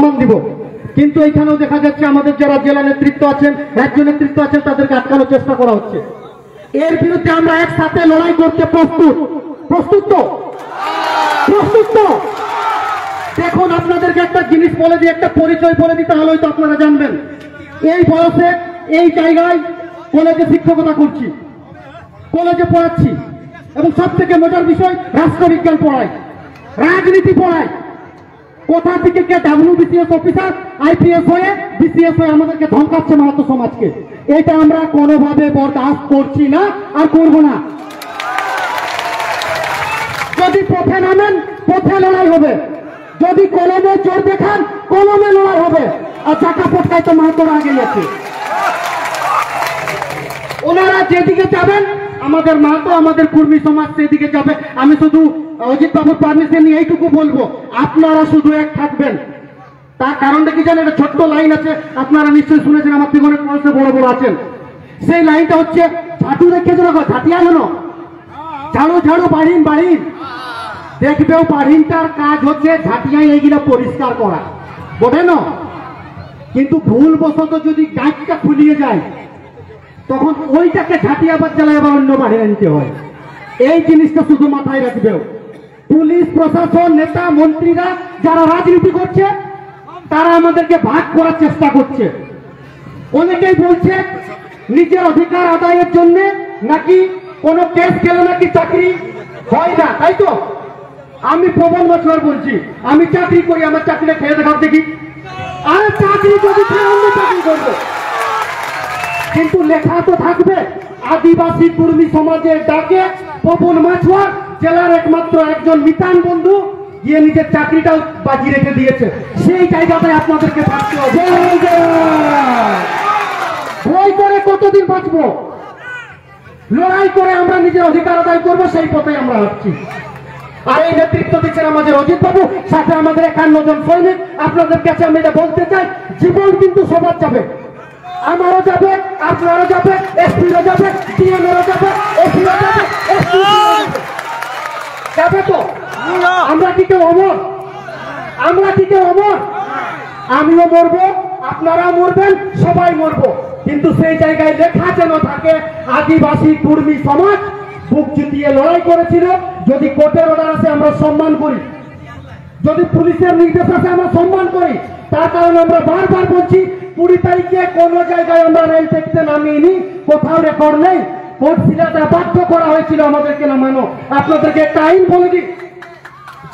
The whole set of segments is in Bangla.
সম্মান দিব। কিন্তু এইখানেও দেখা যাচ্ছে আমাদের যারা জেলা নেতৃত্ব আছেন, রাজ্য নেতৃত্ব আছেন, তাদেরকে আটকানোর চেষ্টা করা হচ্ছে। এর বিরুদ্ধে আমরা একসাথে লড়াই করতে প্রস্তুত। প্রস্তুত তো? প্রস্তুত তো? দেখুন, আপনাদেরকে একটা জিনিস বলে দিই, একটা পরিচয় বলে দিতে হলেই তো আপনারা জানবেন। এই বয়সে এই জায়গায় কলেজে শিক্ষকতা করছি, কলেজে পড়াচ্ছি, এবং সব থেকে মজার বিষয় রাষ্ট্রবিজ্ঞান পড়াই, রাজনীতি পড়াই। কোথা থেকে কে WBCS অফিসার IPS হয়ে BCS হয়ে আমাদেরকে ধমকাচ্ছে মাহাতো সমাজকে। এটা আমরা কোনোভাবে বরদাস্ত করছি না আর করব না। যদি পথে নামেন, পথে লড়াই হবে। যদি কলমে জোর দেখান, কলমে লড়াই হবে। আর চাকা পটকায় তো মাহাতোরা আগে আছে। ওনারা যেদিকে যাবেন, আমাদের মাহাতো, আমাদের কর্মী সমাজ সেদিকে যাবে। আমি শুধু অজিত বাবুর পারমিশন নিয়ে এইটুকু বলবো, আপনারা শুধু এক থাকবেন। তার কারণটা কি জানেন? একটা ছোট্ট লাইন আছে, আপনারা নিশ্চয়ই শুনেছেন, আমার থেকে অনেক মানুষ বড় বড় আছেন। সেই লাইনটা হচ্ছে, ঝাঁটু রেখেছো না, ঝাঁটিয়া জানো, ঝাড়ু ঝাড়ু বাড়িন বাড়িন। দেখবেও বাড়িনটার কাজ হচ্ছে ঝাঁটিয়াই এইগুলো পরিষ্কার করা, বোঝেন? কিন্তু ভুলবশত যদি গাছটা ফুলিয়ে যায়, তখন ওইটাকে ঝাঁটিয়া বাদ জ্বালায় আবার অন্য বাড়ি আনতে হয়। এই জিনিসটা শুধু মাথায় রাখবেও। পুলিশ প্রশাসন, নেতা মন্ত্রীরা যারা রাজনীতি করছে, তারা আমাদেরকে ভাগ করার চেষ্টা করছে। অনেকেই বলছে নিজের অধিকার আদায়ের জন্য নাকি কোনো কেস গেলে নাকি চাকরি হয় না, তাই তো? আমি প্রবল বছর বলছি, আমি চাকরি করি, আমার চাকরিটা খেয়ে দেখাও দেখি। আর চাকরি যদি খেয়ে অন্য চাকরি করবো, কিন্তু লেখা তো থাকবে আদিবাসী কর্মী সমাজের ডাকে পবন মাছুয়ার জেলার একমাত্র একজন মিতান বন্ধু গিয়ে নিজের চাকরিটাও বাজি রেখে দিয়েছে। সেই জায়গাতে আপনাদেরকে থাকতে হবে। ভয় করে কতদিন বাঁচবো? লড়াই করে আমরা নিজের অধিকার আদায় করবো, সেই পথে আমরা হাঁটছি। আর এই নেতৃত্ব দিচ্ছেন আমাদের অজিত বাবু, সাথে আমাদের 51 জন সৈনিক। আপনাদের কাছে আমি এটা বলতে চাই, জীবন কিন্তু সবার যাবে, আমারও যাবে, আপনারও যাবে, এসপিরও যাবে, ডিএমেরও যাবে, এসপিরও যাবে, যাবে তো? আমরা কি কেউ অমর? আমরা কি কেউ অমর? আমিও মরবো, আপনারা মরবেন, সবাই মরবো। কিন্তু সেই জায়গায় লেখা যেন থাকে আদিবাসী কর্মী সমাজ বুক চিতিয়ে লড়াই করেছিল। যদি কোর্টের অর্ডার আছে আমরা সম্মান করি, যদি পুলিশের নির্দেশ আছে আমরা সম্মান করি। তার কারণে আমরা বারবার বলছি, 20 তারিখে কোন জায়গায় আমরা রেল দেখতে নামিনি, কোথাও রেকর্ড নেই। কোর্ট সিলাটা বাধ্য করা হয়েছিল আমাদেরকে নামানো। আপনাদেরকে একটা আইন বলে দিই,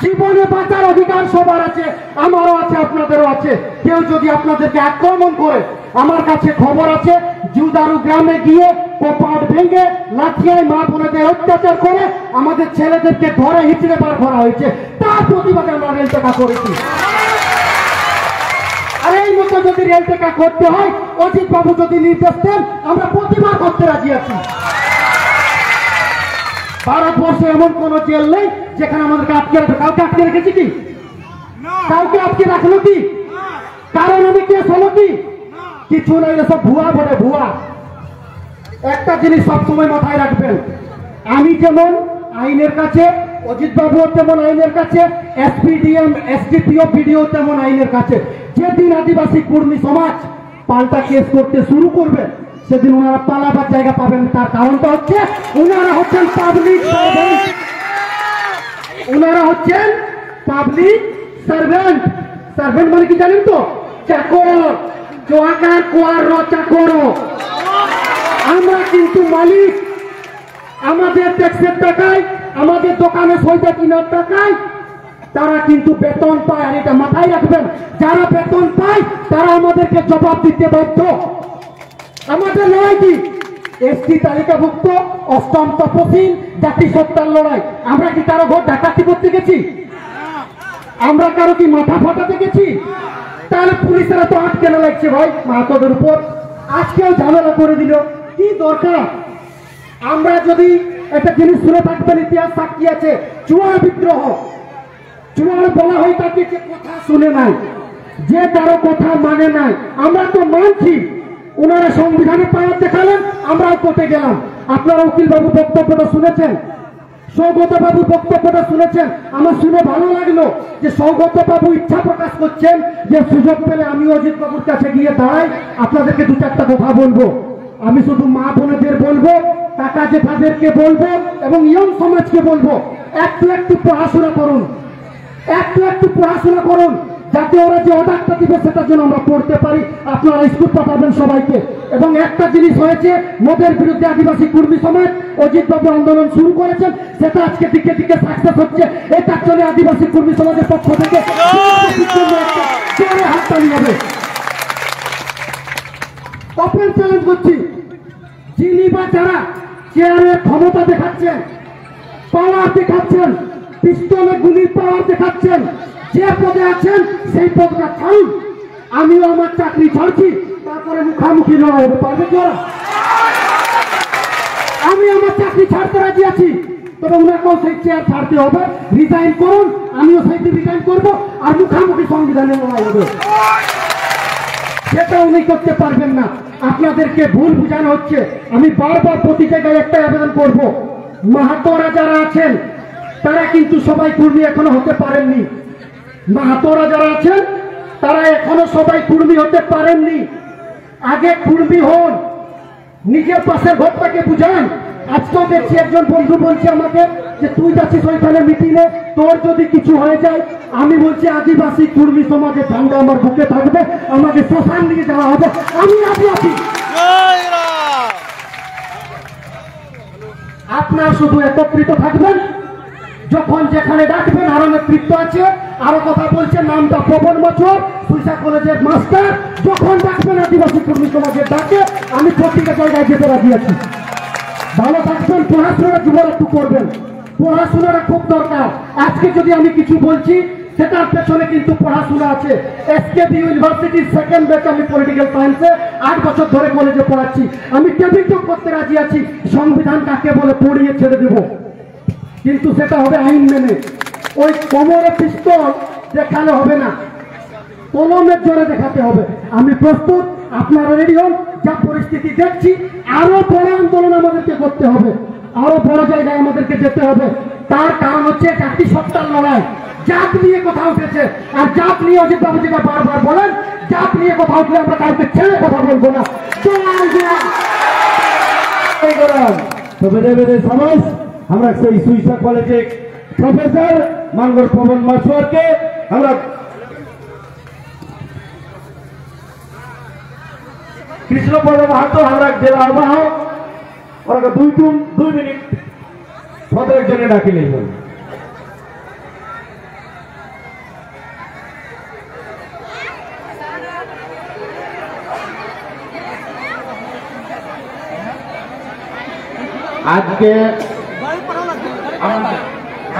জীবনে বাঁচার অধিকার সবার আছে, আমারও আছে, আপনাদেরও আছে। কেউ যদি আপনাদেরকে আক্রমণ করে, আমার কাছে খবর আছে জুদারু গ্রামে গিয়ে কপাট ভেঙে লাঠিয়ায় মা বোনেদের অত্যাচার করে আমাদের ছেলেদেরকে ধরে হিচড়ে বার করা হয়েছে। তার প্রতিবাদে আমরা রেল টেকা করেছি। আর এই মতো যদি রেল টেকা করতে হয়, অজিত বাবু যদি নির্দেশ দেন, আমরা প্রতিবাদ করতে রাজি আছি। ভারতবর্ষে এমন কোন জেল নেই যেখানে আমাদেরকে আটকে রাখবে। কাউকে আটকে রেখেছি কি? কাউকে আটকে রাখলো কি? কারণ আমি কেস হলো কি? কিছু নাই, সব ভুয়া বলে ভুয়া। একটা জিনিস সবসময় মাথায় রাখবেন, আমি যেমন আইনের কাছে, অজিত বাবু তেমন আইনের কাছে, এসপি ডিএম এসডিপিও ভিডিও তেমন আইনের কাছে। যেদিন আদিবাসী কর্মী সমাজ পাল্টা কেস করতে শুরু করবে, সেদিন ওনারা পালাবার জায়গা পাবেন। তার কারণটা হচ্ছে ওনারা হচ্ছেন পাবলিক সার্ভেন্ট। ওনারা হচ্ছেন পাবলিক সার্ভেন্ট। সার্ভেন্ট মানে কি জানেন তো? চাকর, জোয়াকার কোয়ার চাকর। আমরা কিন্তু মালিক। আমাদের ট্যাক্সের টাকায়, আমাদের দোকানে সইতে কিনার টাকায় তারা কিন্তু বেতন পায়। আর এটা মাথায় রাখবেন, যারা বেতন পায় তারা আমাদেরকে জবাব দিতে বাধ্য। আমাদের লড়াই কি? এসটি তালিকাভুক্ত, অষ্টম তপশিল, জাতিসত্তার লড়াই। আমরা কি কারো ভোট ডাকাতি করতে গেছি? আমরা কারো কি মাথা ফাটাতে গেছি? তাহলে পুলিশেরা তো আটকে না লাগছে ভাই মাহাতোদের উপর। আজকেও ঝামেলা করে দিল, কি দরকার? আমরা যদি একটা জিনিস শুনে থাকবেন, ইতিহাস সাক্ষী আছে, চুয়ার বিদ্রোহ। চুয়ার বলা হয় তাকে যে কথা শুনে নাই, যে কারো কথা মানে নাই। আমরা তো মানছি, ওনারা সংবিধানে পাওয়ার দেখালেন, আমরাও কোর্টে গেলাম। আপনারা উকিল বাবু বক্তব্যটা শুনেছেন। সৌগত বাবুর বক্তব্যটা শুনেছেন, আমার শুনে ভালো লাগলো যে সৌগত বাবু ইচ্ছা প্রকাশ করছেন যে সুযোগ পেলে আমি অজিত বাবুর কাছে গিয়ে দাঁড়াই, আপনাদেরকে দু চারটা কথা বলবো। আমি শুধু মা বোনেদের বলবো, কাকা জেঠাদেরকে বলবো এবং ইয়ং সমাজকে বলবো, একটু একটু পড়াশোনা করুন, একটু পড়াশোনা করুন, যাতে ওরা যে অর্ডারটা দিবে সেটার জন্য আমরা পড়তে পারি। আপনারা স্কুল পাঠাবেন সবাইকে। এবং একটা জিনিস হয়েছে, মদের বিরুদ্ধে আদিবাসী কুর্মী সমাজ অজিত বাবু আন্দোলন শুরু করেছেন, সেটা আজকে দিকে দিকে সাকসেস হচ্ছে। এটার জন্য আদিবাসী কুর্মী সমাজের পক্ষ থেকে হাততালি হবে। ওপেন চ্যালেঞ্জ করছি, যিনি বা যারা চেয়ারের ক্ষমতা দেখাচ্ছেন, পাওয়ার দেখাচ্ছেন, পিস্তলে গুলির পাওয়ার দেখাচ্ছেন, যে পদে আছেন সেই পদটা ছাড়ুন। আমিও আমার চাকরি ছাড়ছি, তারপরে মুখামুখি লড়াই হবে, পারবে কি ওরা? আমি আমার চাকরি ছাড়তে রাজি আছি, তবে ওনাকেও সেই চেয়ার ছাড়তে হবে, রিজাইন করুন, আমিও সেইটি রিজাইন করবো, আর মুখামুখি সংবিধানে লড়াই হবে। সেটা উনি করতে পারবেন না, আপনাদেরকে ভুল বুঝানো হচ্ছে। আমি বারবার প্রতি জায়গায় একটা আবেদন করব, মাহাতোরা যারা আছেন তারা কিন্তু সবাই কুর্মী এখনো হতে পারেননি। মাহাতোরা যারা আছেন তারা এখনো সবাই কুর্মী হতে পারেননি। আগে কুর্মী হন, নিজের পাশের ঘরটাকে বুঝান। আজকেও দেখছি একজন বন্ধু বলছে আমাকে যে তুই যাচ্ছিস ওইখানে মিটিংয়ে, তোর যদি কিছু হয়ে যায়, আমি বলছি আদিবাসী কুর্মী সমাজের ঠান্ডা আমার বুকে থাকবে, আমাকে শ্মশান নিয়ে যাওয়া হবে, আমি রাজি আছি। আপনারা শুধু একত্রিত থাকবেন, যখন যেখানে ডাকবেন, আরো নেতৃত্ব আছে। আরো কথা বলছেন, নামটা পবন বছর, সুইসা কলেজের মাস্টার। যখন ডাকবেন আদিবাসী কর্মী সমাজের ডাকে, আমি প্রত্যেকটা জায়গায় যেতে রাজি আছি। ভালো থাকবেন, পড়াশোনাটা জীবন একটু করবেন, পড়াশোনাটা খুব দরকার। আজকে যদি আমি কিছু বলছি, সেটার পেছনে কিন্তু পড়াশোনা আছে। এসকেবি ইউনিভার্সিটির সেকেন্ড ব্যাচ, আমি পলিটিক্যাল সায়েন্সে 8 বছর ধরে কলেজে পড়াচ্ছি। আমি টেবিল টক করতে রাজি আছি, সংবিধান কাকে বলে পড়িয়ে ছেড়ে দেবো, কিন্তু সেটা হবে আইন মেনে। ওই কোমরে পিস্তল দেখালে হবে না, কলমের জোরে দেখাতে হবে। আমি প্রস্তুত, আপনারা রেডি হন। যা পরিস্থিতি দেখছি, আরো বড় আন্দোলন আমাদেরকে করতে হবে, আরো বড় জায়গায় আমাদেরকে যেতে হবে। তার কারণ হচ্ছে জাতি সত্তার লড়াই। জাত নিয়ে কথা উঠেছে, আর জাত নিয়ে অজিত বাবু যেটা বারবার বলেন, জাত নিয়ে কথা উঠলে আমরা কাউকে ছেড়ে কথা বলবো না। সমাজ আমরা সেই সুইসা কলেজে প্রফেসর মাঙ্গল পবন মাছুয়ারকে আমরা কৃষ্ণপদ মাহাতো আমরা জেলা আহ্বায়ক, ওরা 2 মিনিট পদের জন্য ডাকিলেই হল। আজকে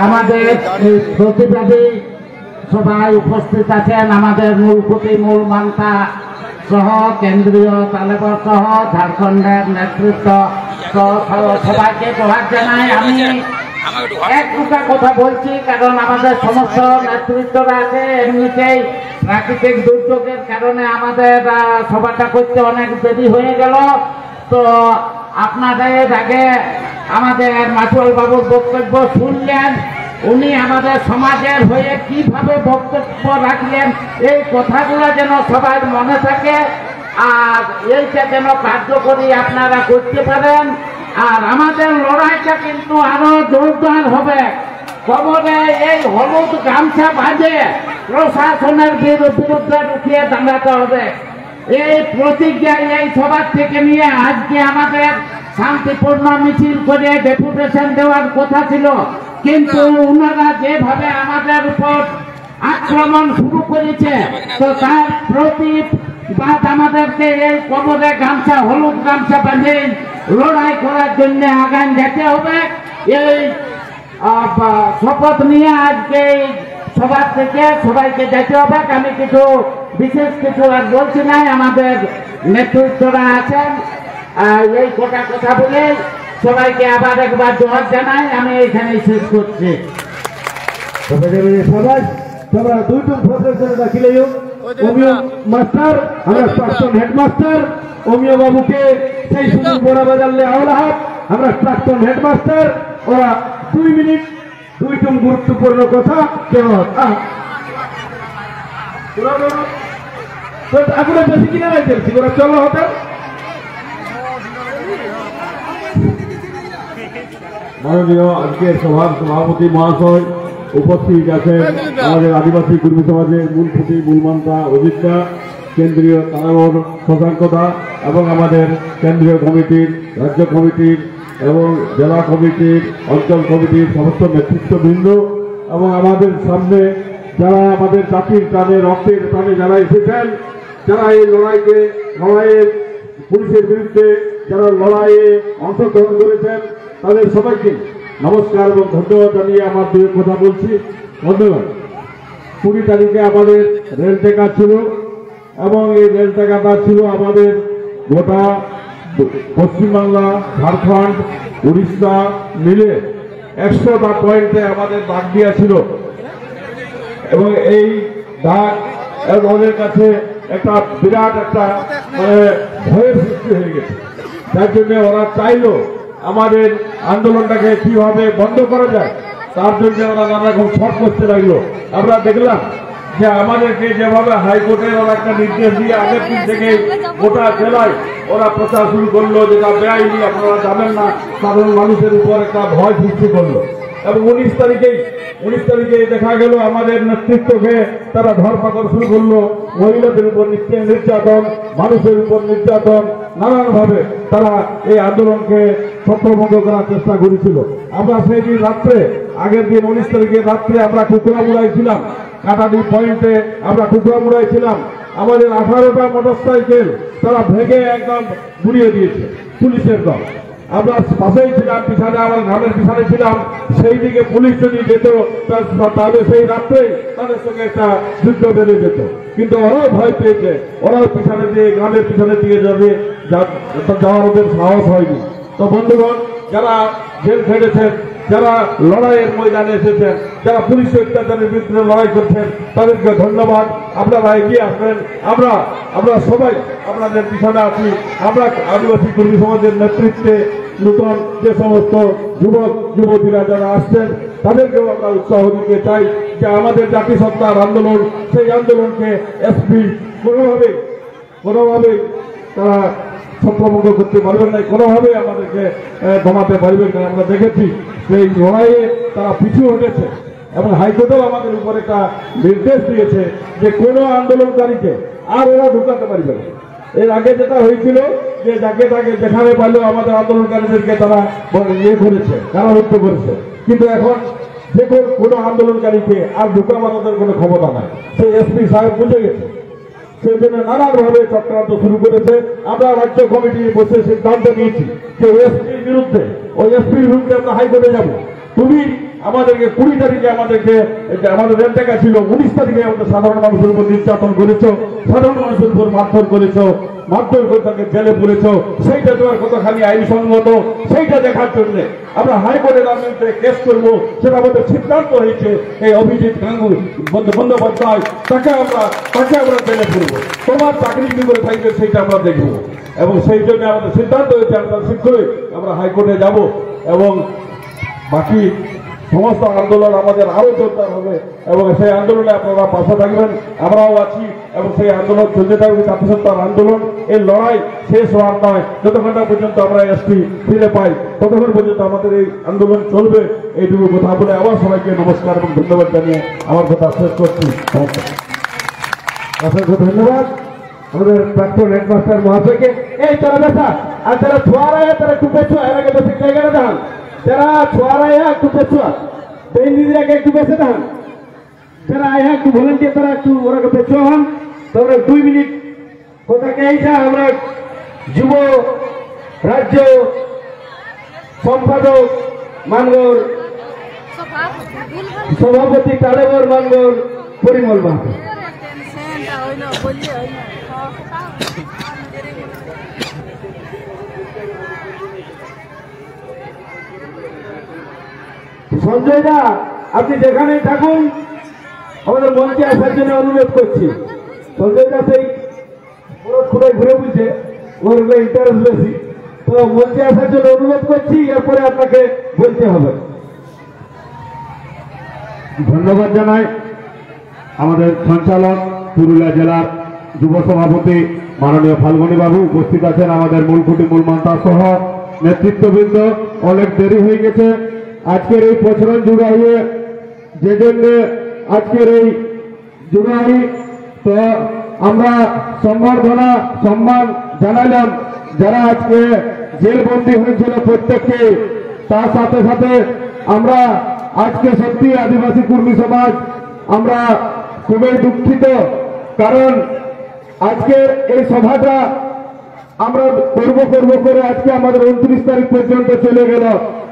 আমাদের প্রতিবাদী সবাই উপস্থিত আছেন, আমাদের মূল মান্তা সহ কেন্দ্রীয় তালেবর সহ ঝাড়খণ্ডের নেতৃত্ব সবাইকে জোহার জানাই। আমি এক দুটা কথা বলছি, কারণ আমাদের সমস্ত নেতৃত্বরা আছে। এমনিতেই প্রাকৃতিক দুর্যোগের কারণে আমাদের সভাটা করতে অনেক দেরি হয়ে গেল। তো আপনাদের আগে আমাদের মাছুয়াল বাবুর বক্তব্য শুনলেন, উনি আমাদের সমাজের হয়ে কিভাবে বক্তব্য রাখলেন, এই কথাগুলো যেন সবার মনে থাকে, আর এইটা যেন কার্যকরী আপনারা করতে পারেন। আর আমাদের লড়াইটা কিন্তু আরো জোরদার হবে। খবরে এই হলুদ গামছা বাঁধে প্রশাসনের বিরুদ্ধে রুখিয়ে দাঁড়াতে হবে। এই প্রতিজ্ঞা এই সবার থেকে নিয়ে আজকে আমাদের শান্তিপূর্ণ মিছিল করে ডেপুটেশন দেওয়ার কথা ছিল, কিন্তু ওনারা যেভাবে আমাদের উপর আক্রমণ শুরু করেছে, তো তার প্রতিবাদ আমাদেরকে এই কবরে গামছা, হলুদ গামছা বাঁধে লড়াই করার জন্য আগাম যেতে হবে। এই শপথ নিয়ে আজকে সবার থেকে সবাইকে যেতে হবে। আমি বিশেষ কিছু আর বলছি না, আমাদের নেতৃত্বরা আছেন। এই গোটা কথা বলে সবাইকে আবার একবার জোহার জানাই। আমি এখানে শেষ করছি। সবাই তোমরা 2 প্রফেসর ডাকিলে অমিয় মাস্টার, আমরা প্রাক্তন হেডমাস্টার অমিয় বাবুকে সেই সুযোগ বড় বাজারলে আওলাহাত, আমরা প্রাক্তন হেডমাস্টার, ওরা 2 মিনিট দুইটুম গুরুত্বপূর্ণ কথা কেমন আপনারা বেশি কিনা নাই চলছি ওরা চলো হোটেল মাননীয় আজকের সভার সভাপতি মহাশয় উপস্থিত আছেন আমাদের আদিবাসী কর্মী সমাজের মূল খুঁটি মূলমন্ত্রা অজিতদা, কেন্দ্রীয় তারাবর শশাঙ্কদা এবং আমাদের কেন্দ্রীয় কমিটির, রাজ্য কমিটির এবং জেলা কমিটির, অঞ্চল কমিটির সমস্ত নেতৃত্ববৃন্দ এবং আমাদের সামনে যারা আমাদের জাতির টানে রক্তের টানে যারা এসেছেন, যারা এই লড়াইয়ে পুলিশের বিরুদ্ধে যারা লড়াইয়ে অংশগ্রহণ করেছেন তাদের সবাইকে নমস্কার এবং ধন্যবাদ জানিয়ে আমার দুই কথা বলছি। ধন্যবাদ। 20 তারিখে আমাদের রেল টেকা ছিল এবং এই রেল টেকাটা ছিল আমাদের গোটা পশ্চিমবাংলা, ঝাড়খণ্ড, উড়িষ্যা মিলে 100টা পয়েন্টে আমাদের দাগ দেওয়া ছিল এবং এই দাগ ওদের কাছে একটা বিরাট একটা ভয়ের সৃষ্টি হয়ে গেছে। তার জন্য ওরা চাইল আমাদের আন্দোলনটাকে কিভাবে বন্ধ করা যায়, তার জন্য ওরা নানা রকম শর্ট করতে লাগলো। আমরা দেখলাম যে আমাদেরকে যেভাবে হাইকোর্টের ওরা একটা নির্দেশ দিয়ে আগের দিন থেকে গোটা জেলায় ওরা প্রচার শুরু করলো, যেটা বেআইনি, আপনারা জানেন না, সাধারণ মানুষের উপর একটা ভয় সৃষ্টি করলো। এবং 19 তারিখে দেখা গেল আমাদের নেতৃত্বকে তারা ধরপাকড় শুরু করলো। মহিলাদের উপর নির্যাতন, মানুষের উপর নির্যাতন, নানানভাবে তারা এই আন্দোলনকে ছত্রভঙ্গ করার চেষ্টা করেছিল। আমরা সেই দিন রাত্রে, আগের দিন 19 তারিখে রাত্রে আমরা টুকরা মুড়াইছিলাম, কাটাডি পয়েন্টে আমরা টুকরা মুড়াইছিলাম। আমাদের 18টা মোটরসাইকেল তারা ভেঙে একদম গুড়িয়ে দিয়েছে পুলিশের দল। আমরা পাশেই ছিলাম, পিছনে আমার ঘাটের পিছনে ছিলাম। সেই দিকে পুলিশ যদি যেত তাহলে সেই রাত্রে তাদের সঙ্গে একটা যুদ্ধ বেড়ে যেত, কিন্তু ওরাও ভয় পেয়েছে, ওরাও পিছনে দিয়ে গ্রামের পিছনে দিয়ে যাওয়ার ওদের সাহস হয়নি। তো বন্ধুগণ, যারা জেল খেটেছেন, যারা লড়াইয়ের ময়দানে এসেছেন, যারা পুলিশ অত্যাচারের বিরুদ্ধে লড়াই করছেন, তাদেরকে ধন্যবাদ। আপনারা এগিয়ে আসবেন, আমরা সবাই আপনাদের পিছনে আছি। আমরা আদিবাসী কর্মী সমাজের নেতৃত্বে নতুন যে সমস্ত যুবক যুবতীরা যারা আসছেন তাদেরকেও আমরা উৎসাহ দিতে চাই যে আমাদের জাতিসত্তার আন্দোলন, সেই আন্দোলনকে এসপি কোনোভাবে তারা ছত্রভঙ্গ করতে পারবেন না, কোনোভাবে আমাদেরকে দমাতে পারবেন না। আমরা দেখেছি সেই লড়াইয়ে তারা পিছু হটেছে এবং হাইকোর্টেও আমাদের উপর একটা নির্দেশ দিয়েছে যে কোনো আন্দোলনকারীকে আর ওরা ঢুকাতে পারবে না। এর আগে যেটা হয়েছিল যে যাকে তাকে যেখানে পাইল আমাদের আন্দোলনকারীদেরকে তারা করেছে, কারারুদ্ধ করেছে, কিন্তু এখন যে কোনো আন্দোলনকারীকে আর ঢুকাবার ওদের কোনো ক্ষমতা নাই। সেই এসপি সাহেব বুঝে গেছে, সেই জন্য নানানভাবে চক্রান্ত শুরু করেছে। আমরা রাজ্য কমিটি বসে সিদ্ধান্ত নিয়েছি যে ওই এসপির বিরুদ্ধে আমরা হাইকোর্টে যাব। তুমি আমাদেরকে 20 তারিখে আমাদের রেল টেকা ছিল, 19 তারিখে আমাদের সাধারণ মানুষের উপর নির্যাতন করেছ, সাধারণ মানুষের উপর মারধর করেছ, মারধর করে তাকে জেলে পুরেছ, সেইটা তোমার কতখানি আইনসম্মত সেইটা দেখার জন্য আমরা হাইকোর্টের আদালতে কেস করবো। সেটা আমাদের সিদ্ধান্ত হয়েছে। এই অভিজিৎ বন্দ্যোপাধ্যায় তাকে আমরা জেলে পুরবো, তোমার চাকরি কি করে থাকবে সেইটা আমরা দেখবো। এবং সেই জন্য আমাদের সিদ্ধান্ত হয়েছে আমরা শীঘ্রই আমরা হাইকোর্টে যাব এবং বাকি সমস্ত আন্দোলন আমাদের আরো জোরদার হবে এবং সেই আন্দোলনে আপনারা পাশে থাকবেন, আমরাও আছি এবং সেই আন্দোলন চলতে থাকবে। জাতিসত্তার আন্দোলন, এই লড়াই শেষ হওয়ার নয়। যতক্ষণ পর্যন্ত আমরা এসপি ফিরে পাই ততক্ষণ পর্যন্ত আমাদের এই আন্দোলন চলবে। এইটুকু কথা বলে আবার সবাইকে নমস্কার এবং ধন্যবাদ জানিয়ে আমার কথা শেষ করছি। অসংখ্য ধন্যবাদ আমাদের প্রাক্তন হেডমাস্টার মহাশয়কে। এই তারা বেসা আর যারা ছোয়ারা তারা একটু পেছু, এর আগে বেশি জায়গাটা দেখান। যারা ছোয়ারা একটু পেছুয়া, এই দিদির আগে একটু বেঁচে দেখান। যারা আয়া একটু ভলেন্টিয়ার তারা একটু ওরা পেছুয়া হন। তারপরে 2 মিনিট কোথাকে এইটা আমরা যুব রাজ্য সম্পাদক মানগর সভাপতি তালেবর মানগর পরিমল বাবু। সঞ্জয় দা, আপনি যেখানেই থাকুন আমাদের মঞ্চে আসার জন্য অনুরোধ করছি। সঞ্জয় দা সেই খুঁড়ায় ঘুরে বুঝছে, ওর ইন্টারেস্ট বেশি, তো মঞ্চে আসার জন্য অনুরোধ করছি। এরপরে আপনাকে বলতে হবে। ধন্যবাদ জানাই আমাদের সঞ্চালক পুরুলিয়া জেলার যুব সভাপতি মাননীয় ফাল্গুনী বাবু। উপস্থিত আছেন আমাদের মূলকুটি মূলমান্তা সহ নেতৃত্ববৃন্দ। অনেক দেরি হয়ে গেছে আজকের এই প্রচলন জুড়াইয়ে, যে জন্য আজকের এই জুড়াই তো আমরা সম্বর্ধনা সম্মান জানালাম যারা আজকে জেলবন্দী হয়েছিল প্রত্যেককে। তার সাথে সাথে আমরা আজকে সত্যি আদিবাসী কর্মী সমাজ আমরা খুবই দুঃখিত, কারণ আজকের এই সভাটা আমরা করব করে আজকে আমাদের 29 তারিখ পর্যন্ত চলে গেল।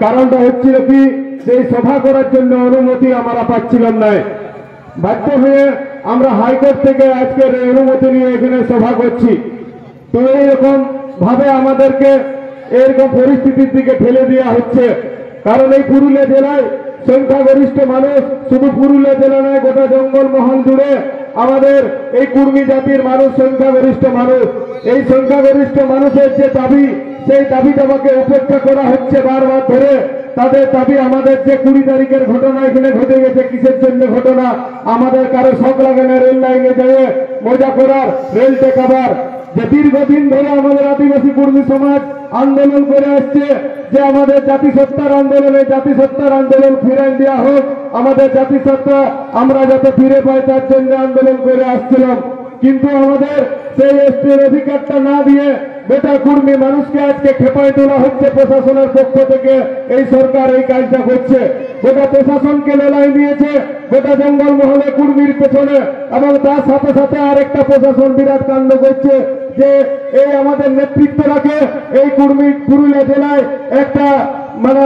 কারণটা হচ্ছিল কি, এই সভা করার জন্য অনুমতি আমরা পাচ্ছিলাম না। বাধ্য হয়ে আমরা হাইকোর্ট থেকে আজকের এই অনুমতি নিয়ে এখানে সভা করছি। তো এইরকম ভাবে আমাদেরকে এরকম পরিস্থিতির দিকে ঠেলে দেওয়া হচ্ছে, কারণ এই পুরুলিয়া জেলায় সংখ্যাগরিষ্ঠ মানুষ, শুধু পুরুলিয়া জেলা নয় গোটা জঙ্গলমহল জুড়ে আমাদের এই কুর্মী জাতির মানুষ সংখ্যাগরিষ্ঠ মানুষ। এই সংখ্যাগরিষ্ঠ মানুষের যে দাবি, সেই দাবি দাবাকে উপেক্ষা করা হচ্ছে বারবার ধরে। তাদের দাবি আমাদের যে 20 তারিখের ঘটনা এখানে ঘটে গেছে, কিসের জন্য ঘটনা? আমাদের কারো শখ লাগে না রেল লাইনে যেয়ে মজা করার, রেল টেকাবার। যে দীর্ঘদিন ধরে আমাদের আদিবাসী কর্মী সমাজ আন্দোলন করে আসছে যে আমাদের জাতিসত্তার আন্দোলনে জাতিসত্তার আন্দোলন ফিরাই দেওয়া হোক, আমাদের জাতিসত্তা আমরা যাতে ফিরে পাই তার জন্য আন্দোলন করে আসছিলাম। কিন্তু আমাদের সেই এসটির অধিকারটা না দিয়ে গোটা কর্মী মানুষকে আজকে খেপায় তোলা হচ্ছে প্রশাসনের পক্ষ থেকে। এই সরকার এই কাজটা করছে, গোটা প্রশাসনকে লেলাই নিয়েছে গোটা জঙ্গলমহলে কর্মীর পেছনে, এবং তার সাথে সাথে আরেকটা প্রশাসন বিরাট কাণ্ড করছে যে এই আমাদের নেতৃত্বটাকে এই কর্মী পুরুলিয়া জেলায় একটা মানে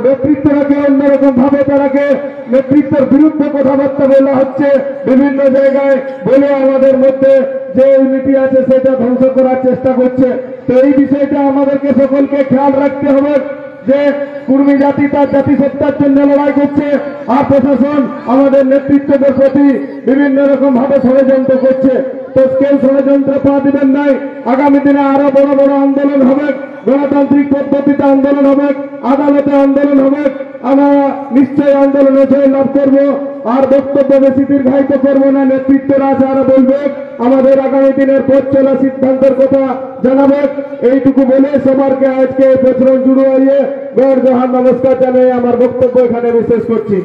নেতৃত্বটাকে অন্যরকম ভাবে তারাকে নেতৃত্বের বিরুদ্ধে কথাবার্তা বলা হচ্ছে বিভিন্ন জায়গায়, বলে আমাদের মধ্যে যে ইউনিটি আছে সেটা ধ্বংস করার চেষ্টা করছে। তো এই বিষয়টা আমাদেরকে সকলকে খেয়াল রাখতে হবে যে কর্মী জাতি তার জাতিসত্তার জন্য লড়াই করছে, আর প্রশাসন আমাদের নেতৃত্বদের প্রতি বিভিন্ন রকম ভাবে ষড়যন্ত্র করছে। তো কেউ ষড়যন্ত্র পা দিবেন নাই। আগামী দিনে আরো বড় বড় আন্দোলন হবে, গণতান্ত্রিক পদ্ধতিতে আন্দোলন হবে, আদালতে আন্দোলন হবে। আমরা নিশ্চয়ই আন্দোলনে জয় লাভ করবো। আর বক্তব্য বেশি দীর্ঘায়িত করবো না, নেতৃত্বরা যারা বলবে আমাদের আগামী দিনের পথ চলা সিদ্ধান্তের কথা জানাবে। এইটুকু বলে সবারকে আজকে প্রচলন জুড়িয়ে গড় জহার নমস্কার জানিয়ে আমার বক্তব্য এখানে বিশেষ করছি।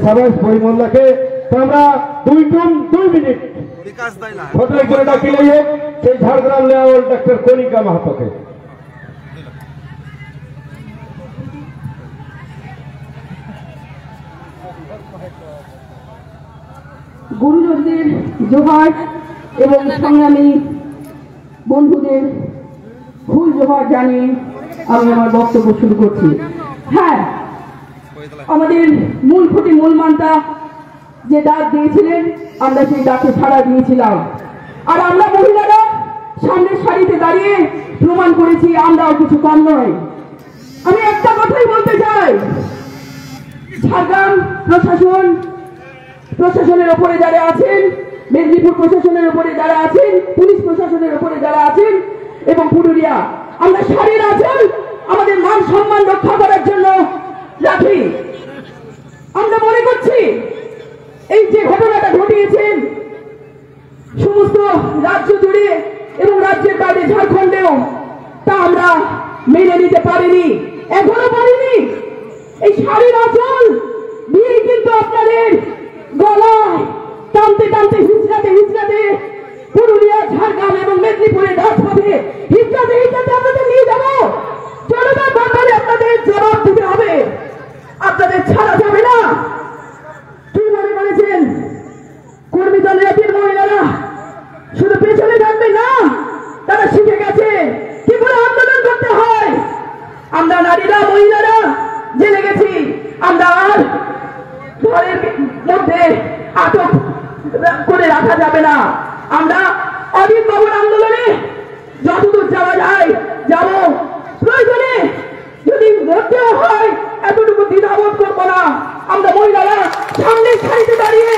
সবাই পরিমল্লাকে তো আমরা 2 মিনিট ফটো করে ডাকিলে সেই ঝাড়গ্রাম লেওয়াল ডক্টর কণিকা মাহাতোকে। গুরুজনদের জোহার এবং সংগ্রামী বন্ধুদের ফুল জোহার জানিয়ে আমি আমার বক্তব্য শুরু করছি। হ্যাঁ, আমাদের মূল খুঁটি মূল মানটা যে ডাক দিয়েছিলেন আমরা সেই ডাকে সাড়া দিয়েছিলাম, আর আমরা মহিলারা সামনের সারিতে দাঁড়িয়ে প্রমাণ করেছি আমরাও কিছু কম নয়। আমি একটা কথাই বলতে চাই, ঝাড়গ্রাম প্রশাসনের ওপরে যারা আছেন, মেদিনীপুর প্রশাসনের উপরে যারা আছেন, পুলিশ প্রশাসনের উপরে যারা আছেন এবং পুরুলিয়া, আমরা সারির আছেন আমাদের মান সম্মান রক্ষা করার জন্য রাখি। আমরা মনে করছি এই যে ঘটনাটা ঘটিয়েছেন সমস্ত রাজ্য জুড়ে এবং রাজ্যের বাইরে ঝাড়খণ্ডেও, তা আমরা মেনে নিতে পারিনি, এখনো পারিনি। এই শাড়ির আঁচল দিয়ে কিন্তু আপনাদের গলায় টানতে টানতে হিচড়াতে পুরুলিয়া, ঝাড়গ্রাম এবং মেদিনীপুরের রাজপথে হিচড়াতে আপনাদের নিয়ে যাব। জনতার দরবারে আপনাদের জবাব দিতে হবে, আপনাদের ছাড়া যাবে না। কি মনে করেছেন কর্মী দলের মহিলারা শুধু পেছনে থাকবে না? তারা শিখে গেছে কি করে আন্দোলন করতে হয়। আমরা নারীরা মহিলারা জেনে গেছি, আমরা আর ঘরের মধ্যে আটক করে রাখা যাবে না। আমরা অধীর বাবুর আন্দোলনে যতদূর যাওয়া যায় যাব, প্রয়োজনে যদি মরতেও হয় এতটুকু দ্বিধাবোধ করবো না। আমরা মহিলারা সামনের সারিতে দাঁড়িয়ে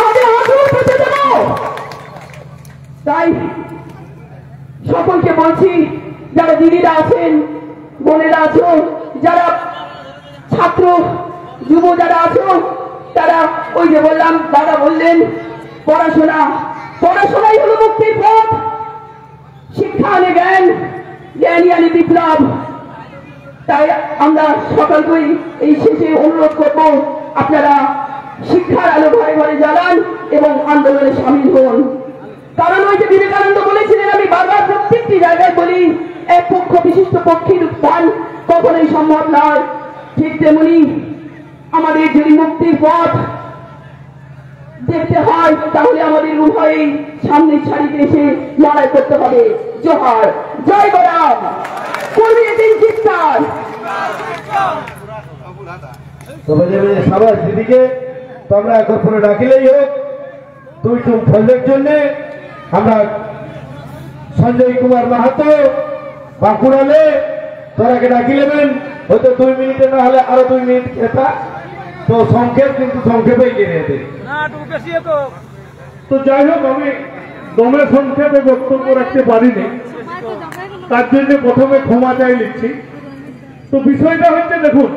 আমাদের আগ্রহ পেতে দেব। তাই সকলকে বলছি, যারা দিদিরা আছেন, বোনেরা আছেন, যারা ছাত্র যুব যারা আছো তারা ওই যে বললাম, দাদা বললেন পড়াশোনাই হলো মুক্তির পথ। শিক্ষা আনে জ্ঞান, জ্ঞানই আনে বিপ্লব। তাই আমরা সকলকেই এই শেষে অনুরোধ করব, আপনারা শিক্ষার আলো ঘরে ঘরে জ্বালান এবং আন্দোলনে সামিল হন। কারণ ওই যে বিবেকানন্দ বলেছিলেন, আমি বারবার প্রত্যেকটি জায়গায় বলি, এক পক্ষ বিশিষ্ট পক্ষের উত্থান কখনোই সম্ভব নয়। ঠিক তেমনি আমাদের যদি মুক্তির পথ দেখতে হয়, তাহলে আমাদের উভয়ই সামনের সারিতে এসে লড়াই করতে হবে। জোহার, জয় গরাম, কর্মী দিন চিৎকার। সবাই দিদিকে তোমরা এখন পরে ডাকিলেই হোক। দুই টুক ফলের জন্য আমরা সঞ্জয় কুমার মাহাতো বাঁকুড়ালে তোরাকে ডাকি নেবেন। হয়তো 2 মিনিটে না হলে আরো 2 মিনিট এটা তো সংক্ষেপ, কিন্তু সংক্ষেপেই কিনে দেবে। তো যাই হোক, আমি দমে সংক্ষেপে বক্তব্য রাখতে পারিনি, তার জন্য প্রথমে ক্ষমা চাই লিখছি। তো বিষয়টা হচ্ছে, দেখুন,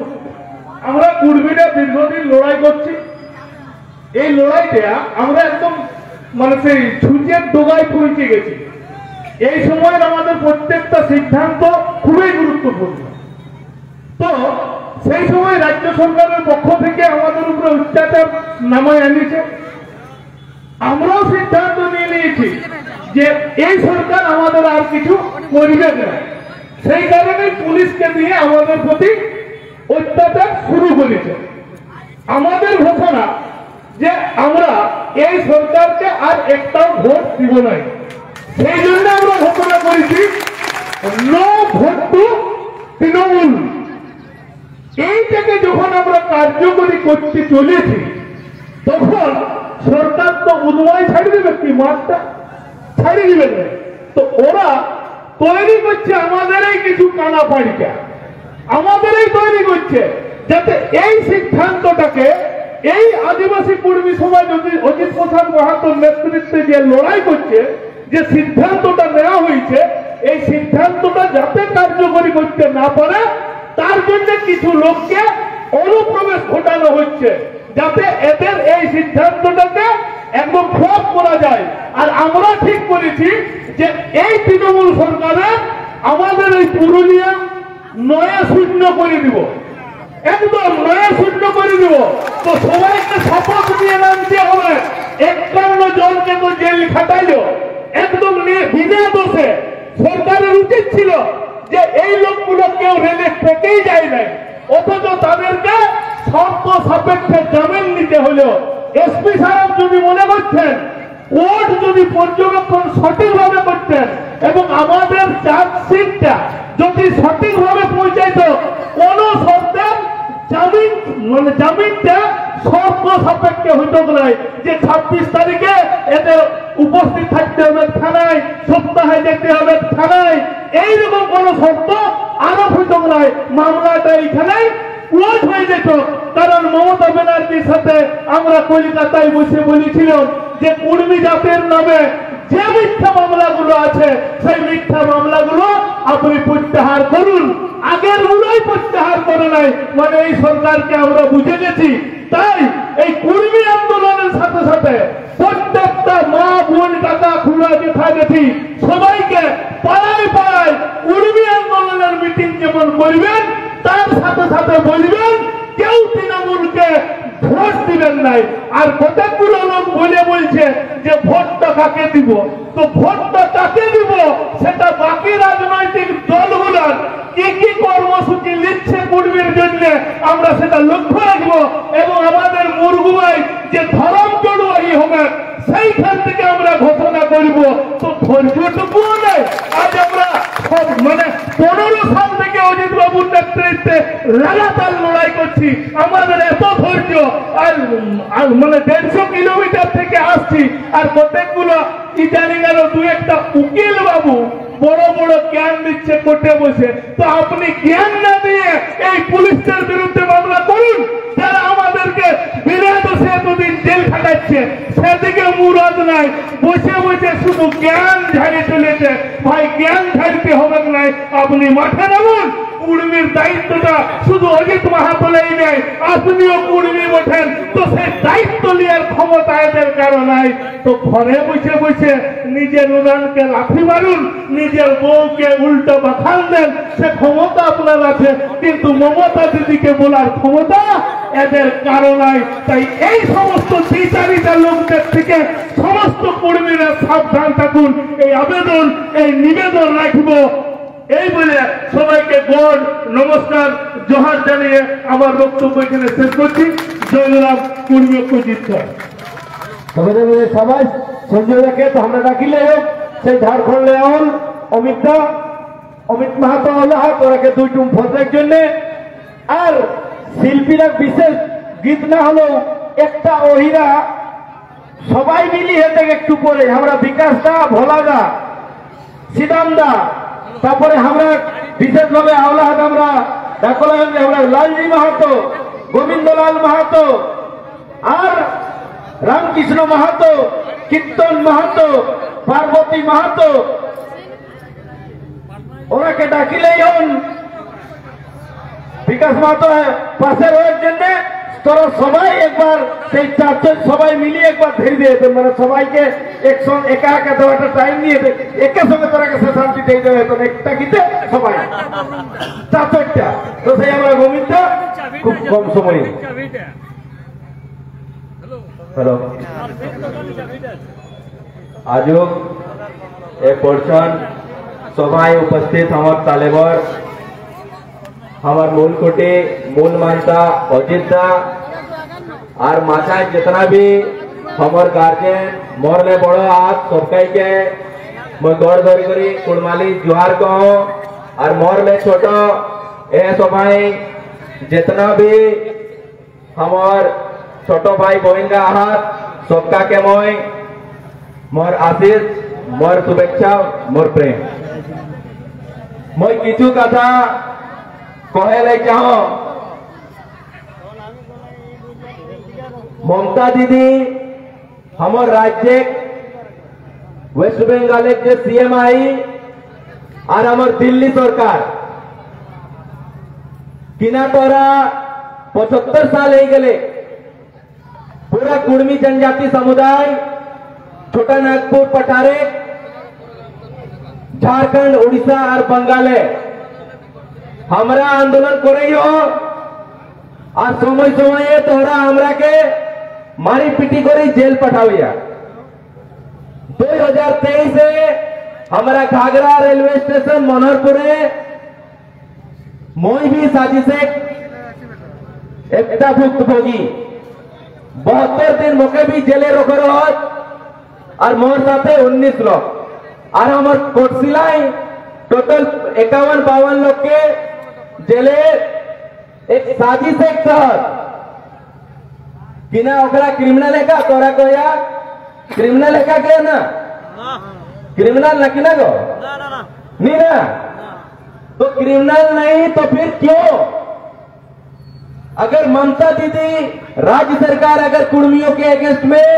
আমরা কুর্মীরা দীর্ঘদিন লড়াই করছি। এই লড়াইটা আমরা একদম মানে সেই ছুঁচের ডোগায় পৌঁছে গেছি। এই সময়ের আমাদের প্রত্যেকটা সিদ্ধান্ত খুবই গুরুত্বপূর্ণ। তো সেই সময় রাজ্য সরকারের পক্ষ থেকে আমাদের উপরে অত্যাচার নামায় আনিয়েছে। আমরাও সিদ্ধান্ত নিয়ে নিয়েছি যে এই সরকার আমাদের আর কিছু করবে না। সেই কারণে পুলিশকে দিয়ে আমাদের প্রতি অত্যাচার শুরু করেছে। আমাদের ঘোষণা যে আমরা এই সরকারকে আর একটাও ভোট দিব না। সেই জন্য আমরা ঘোষণা করেছি নো ভোট টু তৃণমূল। এইটাকে যখন আমরা কার্যকরী করতে চলেছি, তখন সরকার তো উন্ময় ছাড়ি দেবে, কি মাঠটা ছাড়ি দিবে না। তো ওরা তৈরি করছে আমাদেরই কিছু কানা পাড়িকা, আমাদেরই তৈরি করছে যাতে এই সিদ্ধান্তটাকে, এই আদিবাসী কর্মী সমাজ অজিত প্রসাদ মাহাতোর নেতৃত্বে যে লড়াই করছে, যে সিদ্ধান্তটা নেওয়া হয়েছে, এই সিদ্ধান্তটা যাতে কার্যকরী করতে না পারে, তার জন্য কিছু লোককে অনুপ্রবেশ ঘটানো হচ্ছে, যাতে এদের এই সিদ্ধান্তটাকে একদম ফ্লপ করা যায়। আর আমরা ঠিক করেছি যে এই তৃণমূল সরকারে আমাদের এই পুরুলিয়া 9-0 করে দিব, একদম 9-0 করে দিব। তো সবাইকে শপথ নিয়ে নামতে হবে। 51 জনকে তো জেল খাটাইল একদম বিনা দোষে। সরকারের উচিত ছিল যে এই লোকগুলো কেউ রেলে থেকেই যায় নাই, অথচ তাদেরকে শর্ত সাপেক্ষে জামিন নিতে হলো। এসপি সাহেব যদি মনে করছেন, কোর্ট যদি পর্যবেক্ষণ সঠিকভাবে করতেন এবং আমাদের চার্জশিটটা যদি সঠিকভাবে পৌঁছাইত, কোন শর্তের জামিনটা শর্ত সাপেক্ষে হইত নাই যে 26 তারিখে এদের উপস্থিত থাকতে হবে থানায়, সপ্তাহে যেতে হবে থানায়, এইরকম কোন শর্ত আরোপ হইত নাই। মামলাটা এইখানে ক্লোজ হয়ে যেত। কারণ মমতা ব্যানার্জির সাথে আমরা কলকাতায় বসে বলেছিলাম যে কুর্মী জাতের নামে যে মিথ্যা মামলাগুলো আছে, সেই মিথ্যা মামলাগুলো আপনি প্রত্যাহার করুন। আগের গুলোই প্রত্যাহার করে নাই, মানে এই সরকারকে আমরা বুঝে গেছি। তাই এই কুর্মী আন্দোলনের সাথে সাথে প্রত্যেকটা মা বোন কাকা খুড়া জেঠা জেঠি সবাইকে পাড়ায় পাড়ায় কুর্মী আন্দোলনের মিটিং যেমন করবেন, তার সাথে সাথে বলবেন কেউ তৃণমূলকে ভোট দিবেন নাই। আর কতগুলো লোক বলছে যে ভোটটা কাকে দিব, তো ভোটটা কাকে দিব সেটা বাকি রাজনৈতিক দলগুলোর কি কি কর্মসূচি নিচ্ছে কুর্মীর জন্য আমরা সেটা লক্ষ্য রাখবো। এবং আমাদের মুরগুয়ায় যে ধরম চড়ুয়াই হবে, সেইখান থেকে আমরা ঘোষণা করব। তো ধৈর্যটুকুও নেই। আজ আমরা মানে 15 সাল থেকে অজিত বাবুর নেতৃত্বে লাগাতার লড়াই করছি। আমাদের এত ধৈর্য, আর মানে 150 কিলোমিটার থেকে আসছি। আর কতগুলো ইদানিং আরো 2-1টা উকিল বাবু বড় বড় জ্ঞান দিচ্ছে কোর্টে বসে। তো আপনি জ্ঞান না দিয়ে এই পুলিশদের বিরুদ্ধে মামলা করুন, যারা আমাদেরকে বিনা দোষে এতদিন জেল খাটাচ্ছে। সেদিকে মুরাদ নাই, বসে বসে শুধু জ্ঞান ঝাড়িয়ে চলেছে। ভাই জ্ঞান ঝাড়িতে হবে নাই, আপনি মাঠে নামুন, কুর্মীর দায়িত্বটা শুধু অজিত মাহাতোলেই নেই, আপনিও কুর্মী ওঠেন, তো সেই দায়িত্ব নেওয়ার ক্ষমতা এদের কারো নাই। তো ঘরে বসে বসে নিজের উনানকে লাথি মারুন, নিজের বউকে উল্টো বাখান দেন, সে ক্ষমতা আপনার আছে, কিন্তু মমতা দিদিকে বলার ক্ষমতা এদের কারো নাই। তাই এই সমস্ত বিচারিতা লোকদের থেকে সমস্ত কর্মীরা সাবধান থাকুন, এই আবেদন, এই নিবেদন রাখবো। এই বলে সবাইকে গড় নমস্কার জোহার জানিয়ে আমার বক্তব্য এখানে শেষ করছি। জয়রাম কর্মী ঐক্যজিৎ। সবাই সঞ্জয় দাকে তো আমরা ডাকিলে সেই ঝাড়খণ্ড লেওন অমিত মাহাতো তোরাকে দুই টুম ফটের জন্য। আর শিল্পীরা বিশেষ গীত না হলেও একটা ওহিরা সবাই মিলি হেতে একটু পরে আমরা বিকাশ দা, ভোলা দা, শ্রীরাম দা, তারপরে আমরা বিশেষভাবে আওলাহাত আমরা ডাকলাম যে আমরা লালজি মাহাতো, গোবিন্দলাল মাহাতো আর রামকৃষ্ণ মাহাতো, কীর্তন মাহাতো, পার্বতী মাহাতো, ওনাকে ডাকিলেই হন। বিকাশ মাহাতো পাশে রয়ের জন্য তোরা সবাই একবার সেই চারজন সবাই মিলিয়ে একবার ধরে দিয়ে যেতেন, মানে সবাইকে একসঙ্গে একা একা দেওয়াটা টাইম নিয়ে একে সঙ্গে তোরা কাছে শান্তি দিয়ে দেওয়া যেত, একটা গীতে সবাই চারটা। তো সেই আমরা গোবিন্দ খুব কম সময়ে। হ্যালো, আজও এ পর্যন্ত সবাই উপস্থিত আমার তালেবর, আমার मूल कोटे मूल मानता अजित दा और माता जितना भी हमार गार्जियन मोर ले बड़ो आप सबका के मैं गौर धरी करी कुड़माली जुहार कहो। और मोर ले छोटो ए सबाई जितना भी हमार छोटो भाई बहन का हाथ सबका के मोर आशीष, मोर शुभेच्छा, मोर प्रेम। मैं किचु कथा कहले चाहो। ममता दीदी हमार राज्य वेस्ट बेंगल के सीएम आई और हमार दिल्ली सरकार किना तोरा 75 साल हो गए। पूरा कुर्मी जनजाति समुदाय छोटा नागपुर, पटारे, झारखंड, उड़ीसा और बंगाले हमरा आंदोलन करे हो। और समय समय तोहरा हमरा के मारी पिटी करी जेल पठाविया। 2023 से हमारा घाघरा रेलवे स्टेशन मनोहरपुरे मोई भी साजिशे एकटा भुक्तभोगी 72 दिन मोके भी जेले रोक और मोर साथे 19 लोग और हमार कोटसिलाई टोटल 51-52 लोग के जेले एक साजिश एक तहत किना ओकरा क्रिमिनल है का तोरा को या क्रिमिनल है का क्या ना क्रिमिनल ना किना को नहीं ना। तो क्रिमिनल नहीं तो फिर क्यों? अगर ममता दीदी राज्य सरकार अगर कुर्मियों के अगेंस्ट में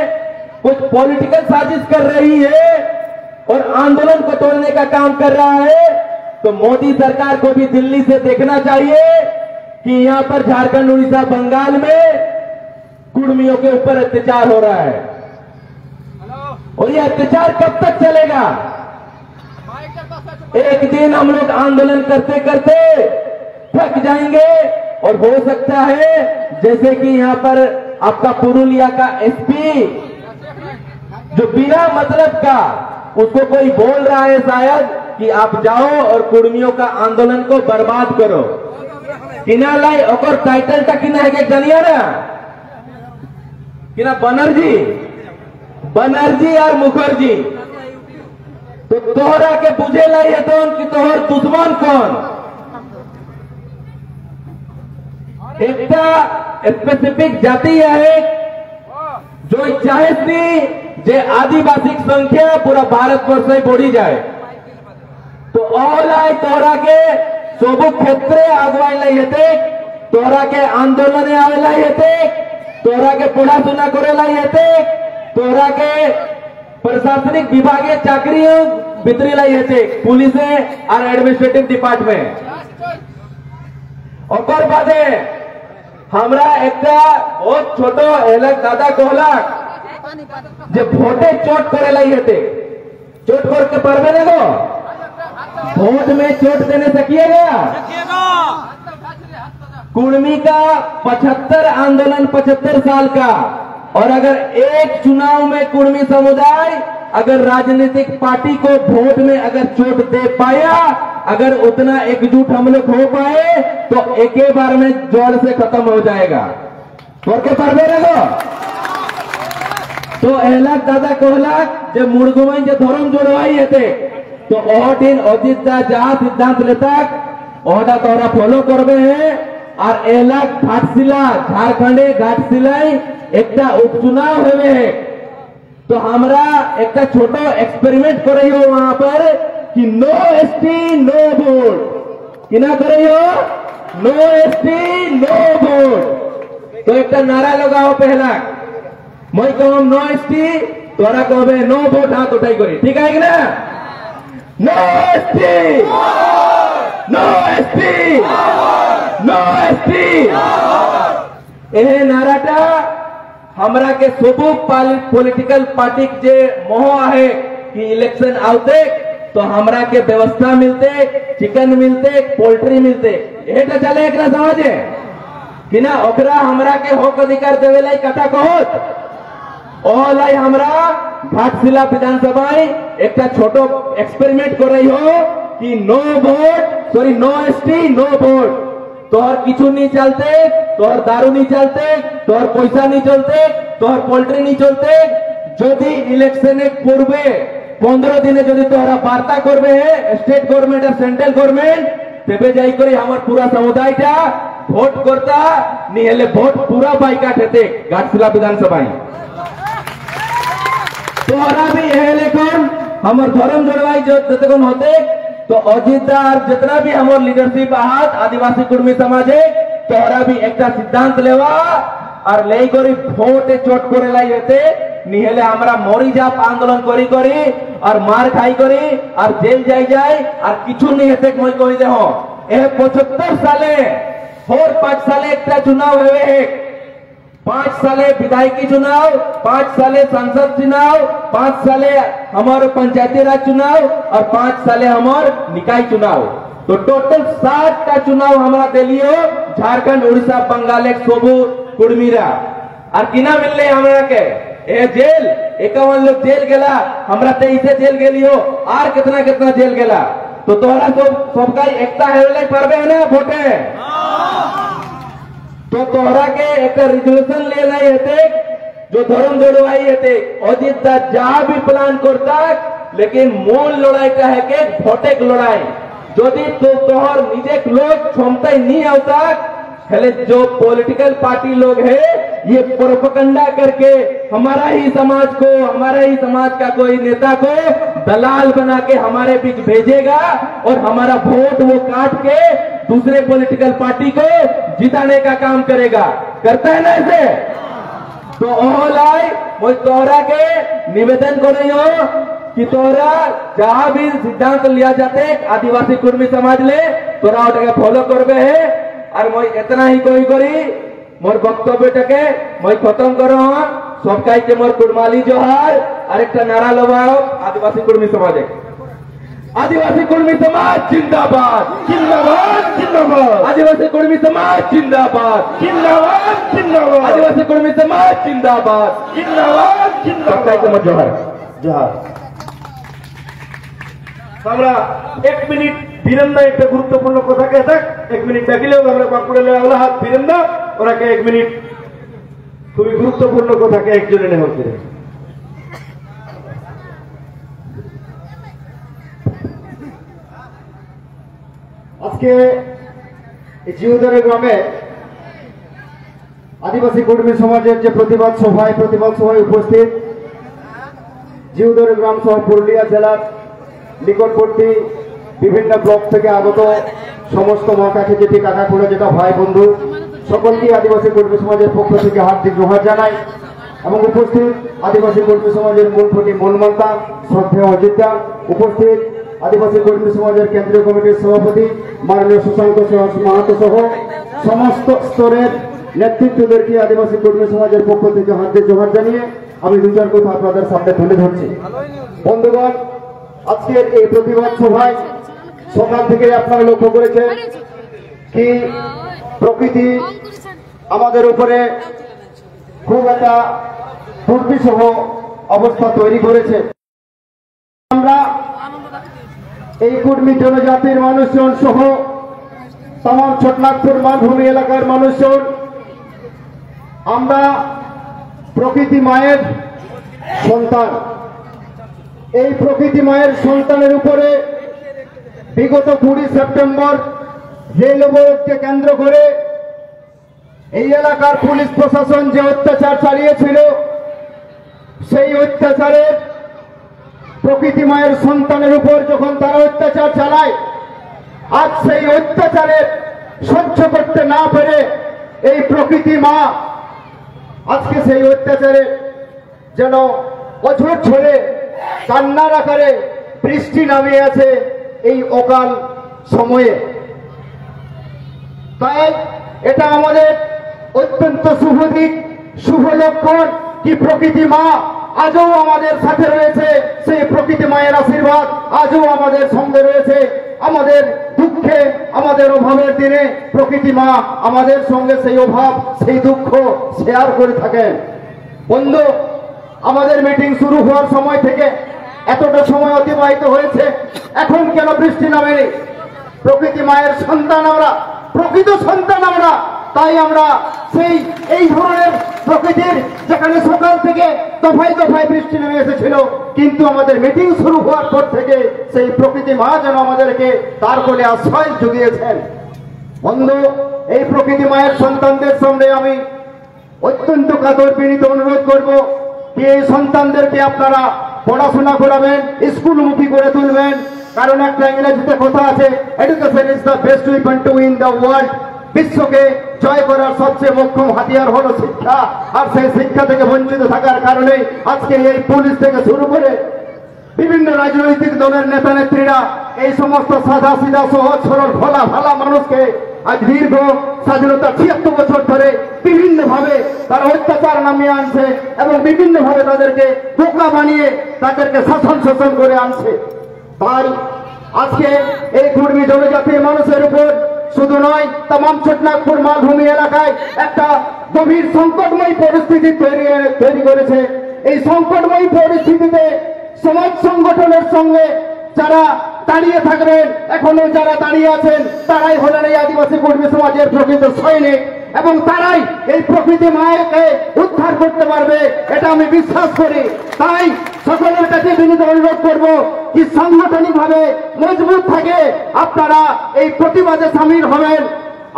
कुछ पॉलिटिकल साजिश कर रही है और आंदोलन को तोड़ने का काम कर रहा है, तो मोदी सरकार को भी दिल्ली से देखना चाहिए कि यहां पर झारखंड, उड़ीसा, बंगाल में कुर्मियों के ऊपर अत्याचार हो रहा है। और यह अत्याचार कब तक चलेगा? एक दिन हम लोग आंदोलन करते करते थक जाएंगे और हो सकता है जैसे कि यहां पर आपका पुरुलिया का एसपी जो बिना मतलब का उसको कोई बोल रहा है शायद कि आप जाओ और कुर्मियों का आंदोलन को बर्बाद करो। किना लाई और टाइटल टा किना है जानिए ना किना बनर्जी और मुखर्जी। तो तोहरा के बुझे लाई है तो कि तोहर दुश्मन कौन? एक स्पेसिफिक जाति है जो चाहे जे आदिवासी संख्या पूरा भारतवर्ष में बढ़ी जाए तो ऑलाई तोरा के सबु क्षेत्र आगवाई लाई तोरा के आंदोलन आवेलाई तोरा के पढ़ाशुना करेलाई तोरा के प्रशासनिक विभागीय चाकरी भितरी लाई पुलिस और एडमिनिस्ट्रेटिव डिपार्टमेंट। ओकर बादे हमरा एकटा बहुत छोटो एलक दादा कहलक जे भोटे चोट करे लाई हेते चोट करके पारबे ना गो वोट में चोट देने सकिएगा कुर्मी का 75 आंदोलन 75 साल का और अगर एक चुनाव में कुर्मी समुदाय अगर राजनीतिक पार्टी को वोट में अगर चोट दे पाया अगर उतना एकजुट हम लोग हो पाए तो एक ही बार में जड़ से खत्म हो जाएगा करके पारबे ना तो एहलाक दादा कहलाक जे मुड़गुमई जे धर्म जोड़वाई हेते तो ओह दिन अजित दा जहाँ सिद्धांत लेता ओहटा तोहरा फॉलो करबे है और एहलाक घाटशिला झारखंडे घाटशिलाई एकटा उपचुनाव हेवे है तो हमरा एकटा छोटो एक्सपेरिमेंट करे हो वहां पर कि नो एसटी नो वोट कि ना करे हो नो एसटी नो वोट तो एकटा नारा लगाओ पहला मैं कहूँ नो एसटी तोरा कहबे नो वोट हाथ उठाई करी ठीक है कि ना no ST no ST no ST एहे नाराटा हमरा के सबू पॉलिटिकल पार्टी जे मोह है कि इलेक्शन आउते तो हमरा के व्यवस्था मिलते चिकन मिलते पोल्ट्री मिलते एटा चले एकरा समझे कि ना ओकरा हमरा के हक अधिकार देवे लाई कथा कहत ओलाई हमरा घाटशिला विधानसभा एक छोटो एक्सपेरिमेंट कर रही हो कि no vote sorry no ST no vote तोहर किचु नहीं चलते तोहर दारू नहीं चलते तोहर पैसा नहीं चलते तोहर पोल्ट्री नहीं चलते जदि इलेक्शन पूर्वे 15 दिन जदि तोहरा वार्ता करबे है स्टेट गवर्नमेंट और सेंट्रल गवर्नमेंट तेबे जाई करी हमर पूरा समुदाय टा वोट करता नहीं हेले वोट पूरा बाइकाट हेते घाटशिला विधानसभा तोहरा भी यह लेखन हमर धर्म जोड़वाई जतन होते तो अजितदार जितना भी हमार लीडरशिप आहत आदिवासी कुर्मी समाजे तोहरा भी एक सिद्धांत लेवा और ले करी वोट चोट करे लाई हेते निहेले हमरा मरी जाप आंदोलन करी करी और मार खाई करी और जेल जाई जाए और किछु नहीं हेते मैं कही दे हो ए 75 साले और 5 साले एक चुनाव हेवे 5 साले विधायकी चुनाव 5 साले संसद चुनाव 5 साले हमारे पंचायती राज चुनाव और 5 साले हमारे निकाय चुनाव तो टोटल 7 का चुनाव हमारा दिलियो झारखंड उड़ीसा बंगाल एक सोबू कुड़मीरा और किना मिलले हमरा के ए जेल 51 लोग जेल गेला हमरा 23 जेल गेलियो और कितना कितना जेल गेला तो तोहरा सबका एकता हेले परबे है ना वोटे तो तोहरा के एक रिजोल्यूशन लेना हेते जो धर्म जोड़वाई हेते अजित दा जहाँ भी प्लान करता लेकिन मूल लड़ाई का है के भोटे लड़ाई यदि तो तोहर निजे लोग क्षमता नहीं आता हेले जो पॉलिटिकल पार्टी लोग है ये प्रोपगंडा करके हमारा ही समाज का कोई नेता को दलाल बना के हमारे बीच भेजेगा और हमारा वोट वो काट के दूसरे पॉलिटिकल पार्टी को जिताने का काम करेगा करता है ना ऐसे तो ओहलाई वो तोहरा के निवेदन कर रही हो कि तोहरा जहाँ भी सिद्धांत लिया जाते आदिवासी कुर्मी समाज ले तोरा ओटाके फॉलो करबे है और मैं इतना ही कोई करी मोर वक्तव्य टके मैं खत्म करो सबकाई के मोर कुर्माली जोहार और एक नारा लगाओ आदिवासी कुर्मी समाज आदिवासी कुर्मी समाज जिंदाबाद जिंदाबाद जिंदाबाद आदिवासी कुर्मी समाज जिंदाबाद जिंदाबाद जिंदाबाद आदिवासी कुर्मी समाज जिंदाबाद जिंदाबाद जिंदाबाद सबकाई के मोर जोहार जोहार हमरा 1 मिनिट वीरेंद्र एक गुरुत्वपूर्ण कथा कहता 1 मिनिट डाकिले हमरा बाकुड़े ले आवला हाथ वीरेंद्र ओरा के 1 मिनिट খুবই গুরুত্বপূর্ণ কথাকে একজনে নেওয়া করে আজকে জিউদরে গ্রামে আদিবাসী কর্মী সমাজের যে প্রতিবাদ সভায় উপস্থিত জিউদরে গ্রাম সহ পুরুলিয়া জেলার নিকটবর্তী বিভিন্ন ব্লক থেকে আগত সমস্ত মহাকাঠি জেটি কাকাকুড়া যেটা ভাই বন্ধু সকলকে আদিবাসী কর্মী সমাজের পক্ষ থেকে হার্দিক জোহার জানাই এবং উপস্থিত আদিবাসী কর্মী সমাজের মূলপতি মূলমন্তা শ্রদ্ধেয় অজিতা উপস্থিত আদিবাসী কর্মী সমাজের কেন্দ্রীয় কমিটির সভাপতি মাননীয় সুশান্ত মাহাতো সহ সমস্ত স্তরের নেতৃত্বদেরকে আদিবাসী কর্মী সমাজের পক্ষ থেকে হাতে জোহার জানিয়ে আমি দু চার কথা আপনাদের সামনে তুলে ধরছি। বন্ধুগণ, আজকের এই প্রতিবাদ সভায় সকাল থেকে আপনারা লক্ষ্য করেছেন কি প্রকৃতি আমাদের উপরে খুব একটা দুর্বিষহ অবস্থা তৈরি করেছে। আমরা এই কুর্মী জনজাতির মানুষজন সহ তামাম ছোটনাগপুর মালভূমি এলাকার মানুষজন আমরা প্রকৃতি মায়ের সন্তান। এই প্রকৃতি মায়ের সন্তানের উপরে বিগত 20 সেপ্টেম্বর রেল অবরোধকে কেন্দ্র করে এই এলাকার পুলিশ প্রশাসন যে অত্যাচার চালিয়েছিল, সেই অত্যাচারের প্রকৃতি মায়ের সন্তানের উপর যখন তারা অত্যাচার চালায়, আজ সেই অত্যাচারের সহ্য করতে না পেরে এই প্রকৃতি মা আজকে সেই অত্যাচারে যেন অঝোর ঝরে কান্নার আকারে বৃষ্টি নামিয়ে আছে এই অকাল সময়ে। তাই এটা আমাদের অত্যন্ত শুভ দিক, শুভ লক্ষণ কি প্রকৃতি মা আজও আমাদের সাথে রয়েছে। সেই প্রকৃতি মায়ের আশীর্বাদ আজও আমাদের সঙ্গে রয়েছে। আমাদের দুঃখে, আমাদের অভাবের দিনে প্রকৃতি মা আমাদের সঙ্গে সেই অভাব, সেই দুঃখ শেয়ার করে থাকেন। বন্ধু, আমাদের মিটিং শুরু হওয়ার সময় থেকে এতটা সময় অতিবাহিত হয়েছে, এখন কেন বৃষ্টি নামেনি? প্রকৃতি মায়ের সন্তান আমরা, প্রকৃত সন্তান আমরা। তাই আমরা সেই এই ধরনের প্রকৃতির যেখানে সকাল থেকে দফায় দফায় বৃষ্টি নেমে এসেছিল, কিন্তু আমাদের মিটিং শুরু হওয়ার পর থেকে সেই প্রকৃতি মা যেন আমাদেরকে তার কোলে আশ্রয় জুগিয়েছেন। বন্ধু, এই প্রকৃতি মায়ের সন্তানদের সামনে আমি অত্যন্ত কাতর বিনীত অনুরোধ করব যে এই সন্তানদেরকে আপনারা পড়াশোনা করাবেন, স্কুলমুখী করে তুলবেন। কারণ একটা ইংরেজিতে কথা আছে, education is the best weapon to win the world. বিশ্বকে জয় করার সবচেয়ে মোক্ষম হাতিয়ার হলো শিক্ষা। আর সেই শিক্ষা থেকে বঞ্চিত থাকার কারণে আজকে এই পুলিশ থেকে শুরু করে বিভিন্ন রাজনৈতিক দলের নেতা নেত্রীরা এই সমস্ত সাদা সিধা সহজ সরল ভোলা ভালা মানুষকে আজ দীর্ঘ স্বাধীনতা 76 বছর ধরে বিভিন্ন ভাবে তারা অত্যাচার নামিয়ে আনছে এবং বিভিন্ন ভাবে তাদেরকে বোকা বানিয়ে তাদেরকে শাসন শোষণ করে আনছে। তাই আজকে এই কুর্মী জনজাতির মানুষের উপর শুধু নয়, তামাম ছোটনাগপুর মালভূমি এলাকায় একটা গভীর সংকটময় পরিস্থিতি তৈরি করেছে। এই সংকটময় পরিস্থিতিতে সমাজ সংগঠনের সঙ্গে যারা দাঁড়িয়ে থাকবেন, এখনো যারা দাঁড়িয়ে আছেন, তারাই হলেন এই আদিবাসী কর্মী সমাজের প্রকৃত সৈনিক এবং তারাই এই প্রকৃতি মায়েরকে উদ্ধার করতে পারবে, এটা আমি বিশ্বাস করি। তাই সকলের কাছে বিনীত অনুরোধ করব কি সাংগঠনিক ভাবে মজবুত থাকে আপনারা এই প্রতিবাদে সামিল হবেন।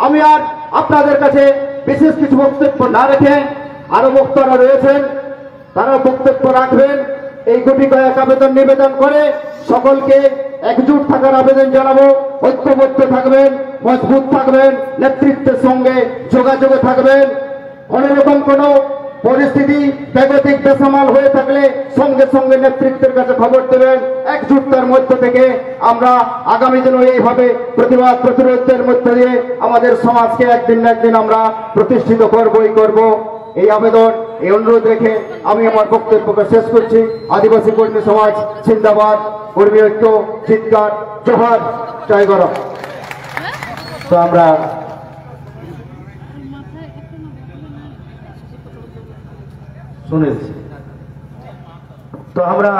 আমি আর আপনাদের কাছে বিশেষ কিছু বক্তব্য না রেখে, আরো বক্তারা রয়েছেন, তারা বক্তব্য রাখবেন। এই গুটি কয়েক আবেদন নিবেদন করে সকলকে একজুট থাকার আবেদন জানাবো। ঐক্যবদ্ধ থাকবেন, মজবুত থাকবেন, নেতৃত্বের সঙ্গে যোগাযোগে থাকবেন। কোন রকম কোনো পরিস্থিতি বেগতিক বেসামাল হয়ে থাকলে সঙ্গে সঙ্গে নেতৃত্বের কাছে খবর দেবেন। একজুটতার মধ্য থেকে আমরা আগামী দিনে এইভাবে প্রতিবাদ প্রতিরোধের মধ্য দিয়ে আমাদের সমাজকে একদিন না একদিন আমরা প্রতিষ্ঠিত করবই করব। এই আবেদন, এই অনুরোধ রেখে আমি আমার বক্তব্যকে শেষ করছি। আদিবাসী কর্মী সমাজ জিন্দাবাদ, কর্মী ঐক্য চিৎকার, জোহার, জয় গরম। তো আমরা শুনেছি, তো আমরা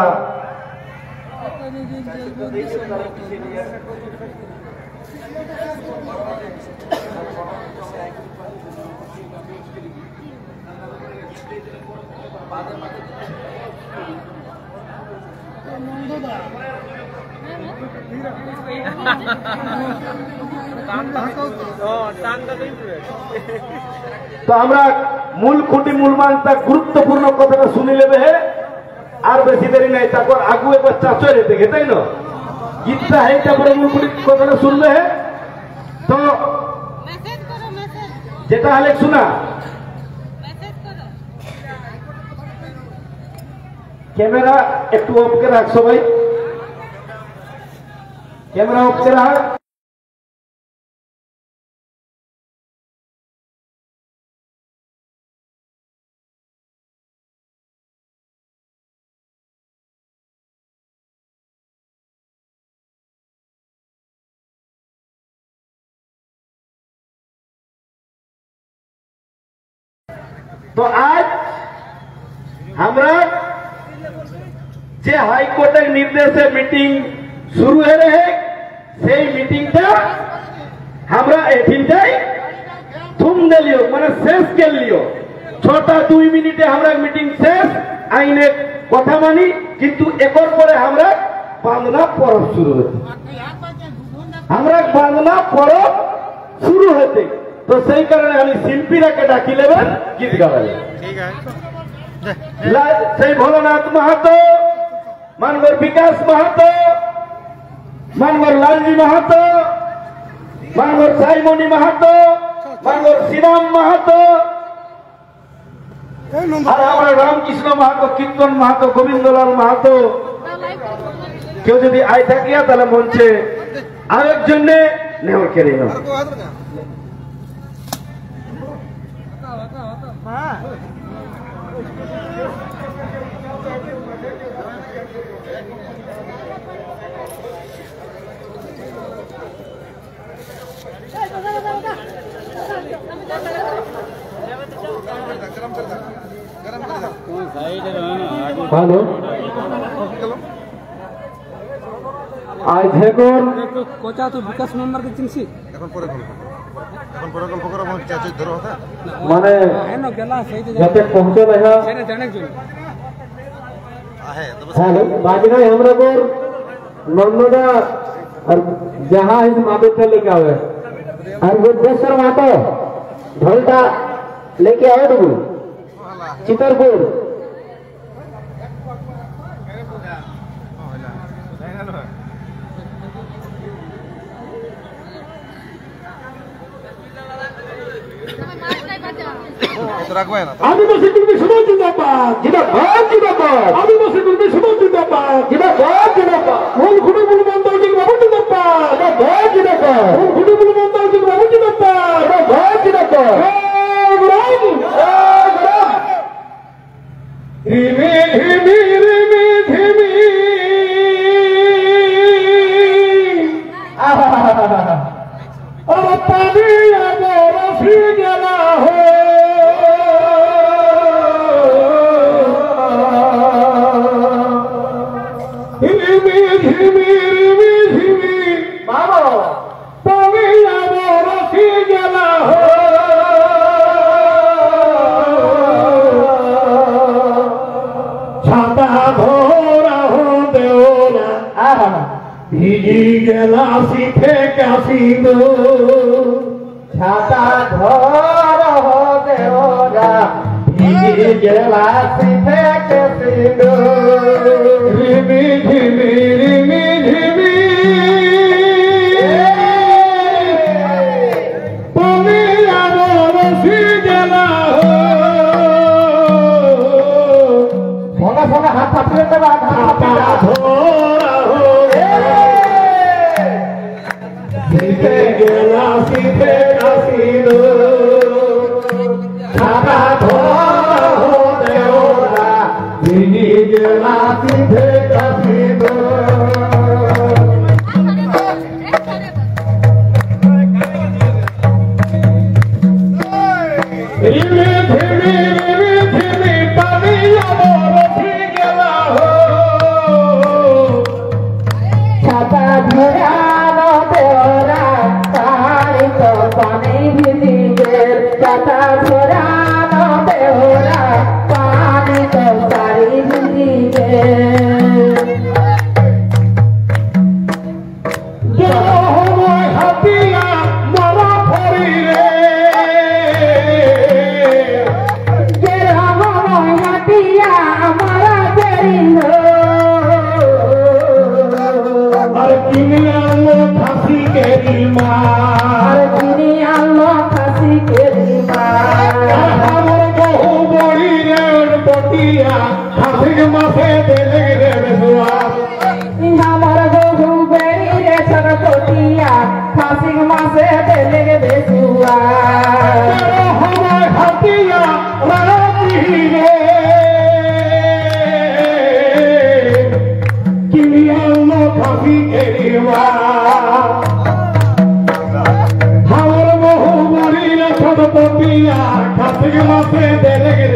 তো আমরা মূল খুঁটি মূল মানটা গুরুত্বপূর্ণ কথাটা শুনি নেবে আর বেশি দেরি নাই, তারপর আগু একবার চাচয় রেতে গে, তাই না? গীতটা হে তারপরে মূল খুঁটি কথাটা শুনবে। তো যেটা হলে শোনা ক্যামেরা একটু অফ করে রাখ, সবাই ক্যামেরা অফ করে রাখ। তো আজ আমরা যে হাইকোর্টের নির্দেশে মিটিং শুরু হয়ে রহে সেই মিটিংটা আমরা এখানটাই থুম দিলিও মানে শেষ কে লিও 6টা 2 মিনিটে আমরা মিটিং শেষ আইনে কথা মানি কিন্তু একর পরে আমরা বাঁধনা পরব শুরু হতে আমরা বাঁধনা পরব শুরু হতে তো সেই কারণে আমি শিল্পীরাকে ডাকি নেবেন গীত গাওয়ালে সেই ভোলানাথ মাহাতো মানবর বিকাশ মাহাতো মানবর লালজি মাহাতো মানবর সাইমনি মাহাতো মানবর শ্রীরাম মাহাতো আর আমরা রামকৃষ্ণ মাহাতো কীর্তন মাহাতো গোবিন্দলাল মাহাতো কেউ যদি আয় থাকিয়া তাহলে মঞ্চে আরেকজন নেওয়ার কেড়ে নাও হ্যালো আজ হেকর কোচা তো বিকাশ মেম্বারকে চিনছি মানে যাতে পৌঁছে দেখা হ্যালো बाजना हमरा को नर्मदा और जहां इस मातो से लेके आवे और बुद्धेश्वर मातो ढोलता लेके आओ तो चितरपुर आदिवासी कुर्मी समाज जिंदाबाद जिंदाबाद जिंदाबाद आदिवासी कुर्मी समाज जिंदाबाद जिंदाबाद जिंदाबाद मूल खुडे मूल मानता जी बाबू जिंदाबाद जिंदाबाद जिंदाबाद मूल खुडे मूल मानता जी बाबू जिंदाबाद जिंदाबाद जिंदाबाद धीमे धीमे धीमे धीमे और पानी आगोर सी गला हो धीमे धीमे धीमे धीमे बाबा पानी आगोर सी गला हो छाता घोरा हो देवना ভিজি গেলা সিথে কাশিদো ছাতা ধর দেওরা ভিজি গেলা সিথে কাশিদো রিমি ঝিমি রিমি ঝিমি তুমি আমার সি গেলা সোনা সোনা হাত থাপড়ে দেবা ছাতা ধরা सीधे गेला सीधे काशीदो छाता धोरा हो देवरा सीधी गेला सीधे काशीदो रिमी धीमी रिमी धीमी पानी आवर सी गेला हो छाता धोरा पानी भिजी गेल छाता छोरानो बेहोरा पानी तो सारी भिजी गेल हाथिया मरा फरी रे गेल हाथिया हमारा तेरी हो और किनिया लो फांसी के मार किनिया लो फांसी के मार हमर बहु बड़ी रे बटिया फांसी के माथे देले रे बेसुआ हमर बहु बड़ी रे सरपटिया फांसी के माथे देले रे बेसुआ हमर हटिया राती रे किनिया लो फांसी के मार हमर बहु बड़ी रे सरपटिया फांसी के माथे देले रे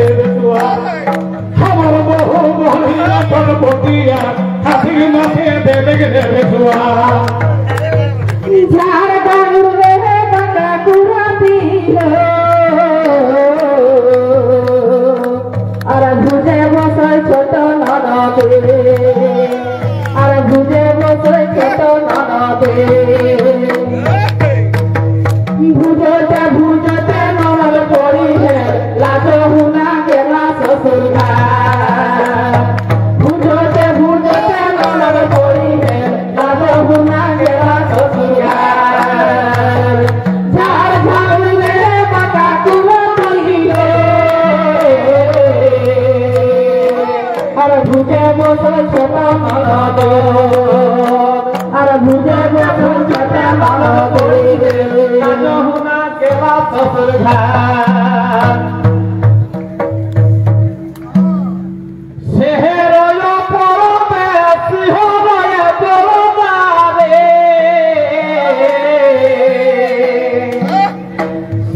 বটিয়া হাসি মাঠে দেবে গেলে বেসুয়া ঝাড় বাংলে বাঁকা কুড়া দিল আর ভুজে বসে ছোট ননদে আর ভুজে বসে ছোট ননদে ভুজতে ভুজতে নরল পড়িলে লাজ হুনা গেলা শ্বশুর ভুজতে ভুজতে নরল পড়িলে লাজ হুনা গেলা শ্বশুর ঝাড় ঝাড়লে বাঁকা কুড়ো দিলে আর ভুজে বসে ছোট ননদ আর ভুজে বসে ছোট ননদ হুনা গেলা শ্বশুর সেহেরয় পরবে সিহরয় পরবারে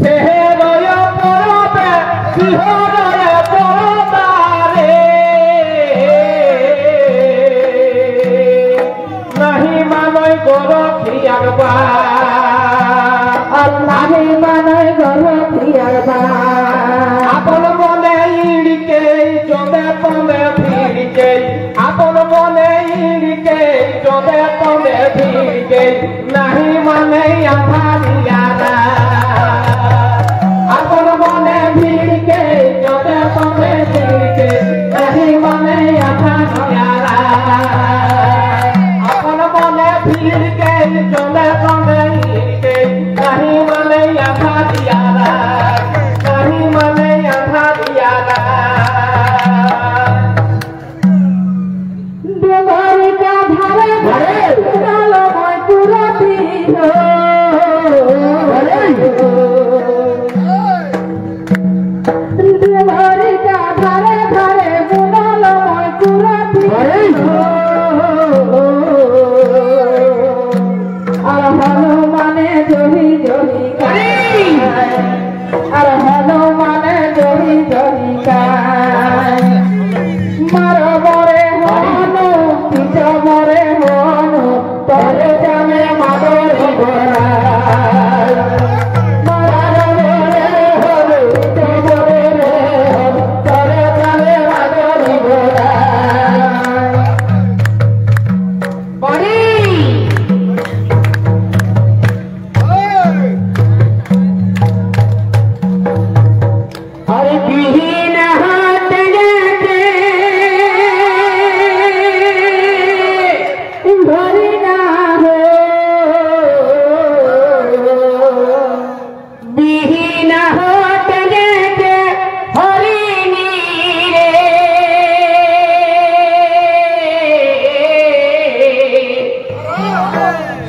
সেহেরয় পরবে সিহরয় পরবারে নাহি মানয় গরখিয়ার বা আর নাহি মানয় গরখিয়ার বা আপন মনে ইড়িকে জমে তমে ভিড়কে আপন মনে ইড়িকে জমে তমে ভিড়কে নাহি মানে আধারিয়ারা আপন মনে ভিড়কে জমে তমে ভিড়কে নাহি মানে আধারিয়ারা আপন মনে ভিড়কে জমে তমে ভিড়কে নাহি মানে আধারিয়ারা নাহি মানে আধারিয়ারা ডুবরিকা ধারে ধারে ডালময় কুড়া দিল ডুবরিকা ধারে ধারে ডালময় কুড়া দিল আর হনুমানে জহি জহি আর হনুমানে জহি জহি মার মরে হনু পিছ মরে হনু তরে জানে মাদরি গোরা মার মরে হনু পিছ মরে হনু তরে জানে মাদরি গোরা বড়ি अरे बिहीन हाथ लेके भरी ना हो बिहीन हाथ लेके हरिणी रे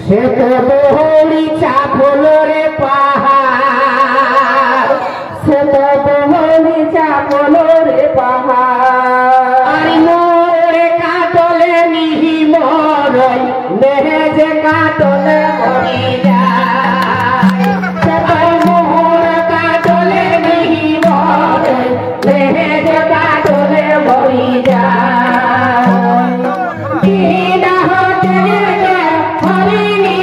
से तो बोहरी चाफल रे पाहाड़ से तो बोहरी चाफल रे पाहाड़ अरे मोरे काटले निहि मरई नेहे जे काटले मरी যায় से तो मोर काटले निहि मरई नेहे जे काटले मरी যায় बिहीन हाथ लेके हरिणी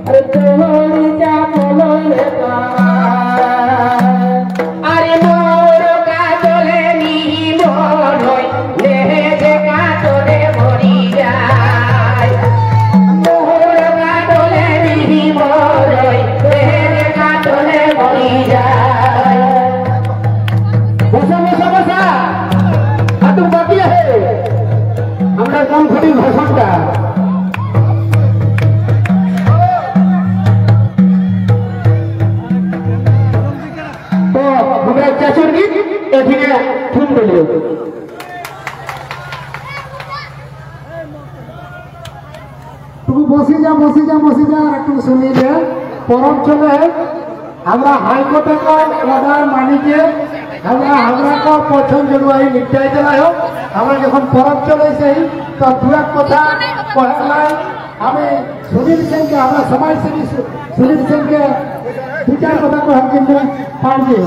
अरे तोहरी चापल रे अरे मोर काटले निहि मरई नेहे जे काटले मरी যায় मोर काटले निहि मरई नेहे जे काटले मरी যায় बसा बसा बसा तुम बाकी है हमरा कम खड़ी भाषणটা तो हमरा चाचर गीत एथिने थुम दिलियो तू बसी जा আর একটু শুনি যে পরব চলে আমরা হাইকোর্টে অর্ডার মানিকে আমরা হাজরা পছন্দ জলবায়ু নিপটাই দেওয়া হোক আমরা যখন পরব চলে সেই তো দু এক কথা কহলাই আমি সুনীল সিংকে আমরা সমাজসেবী সুনীল সিংকে দু চার কথা কহ কিন্তু পারবে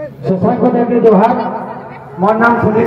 शशांक देव के जोहार। मोर नाम सुनील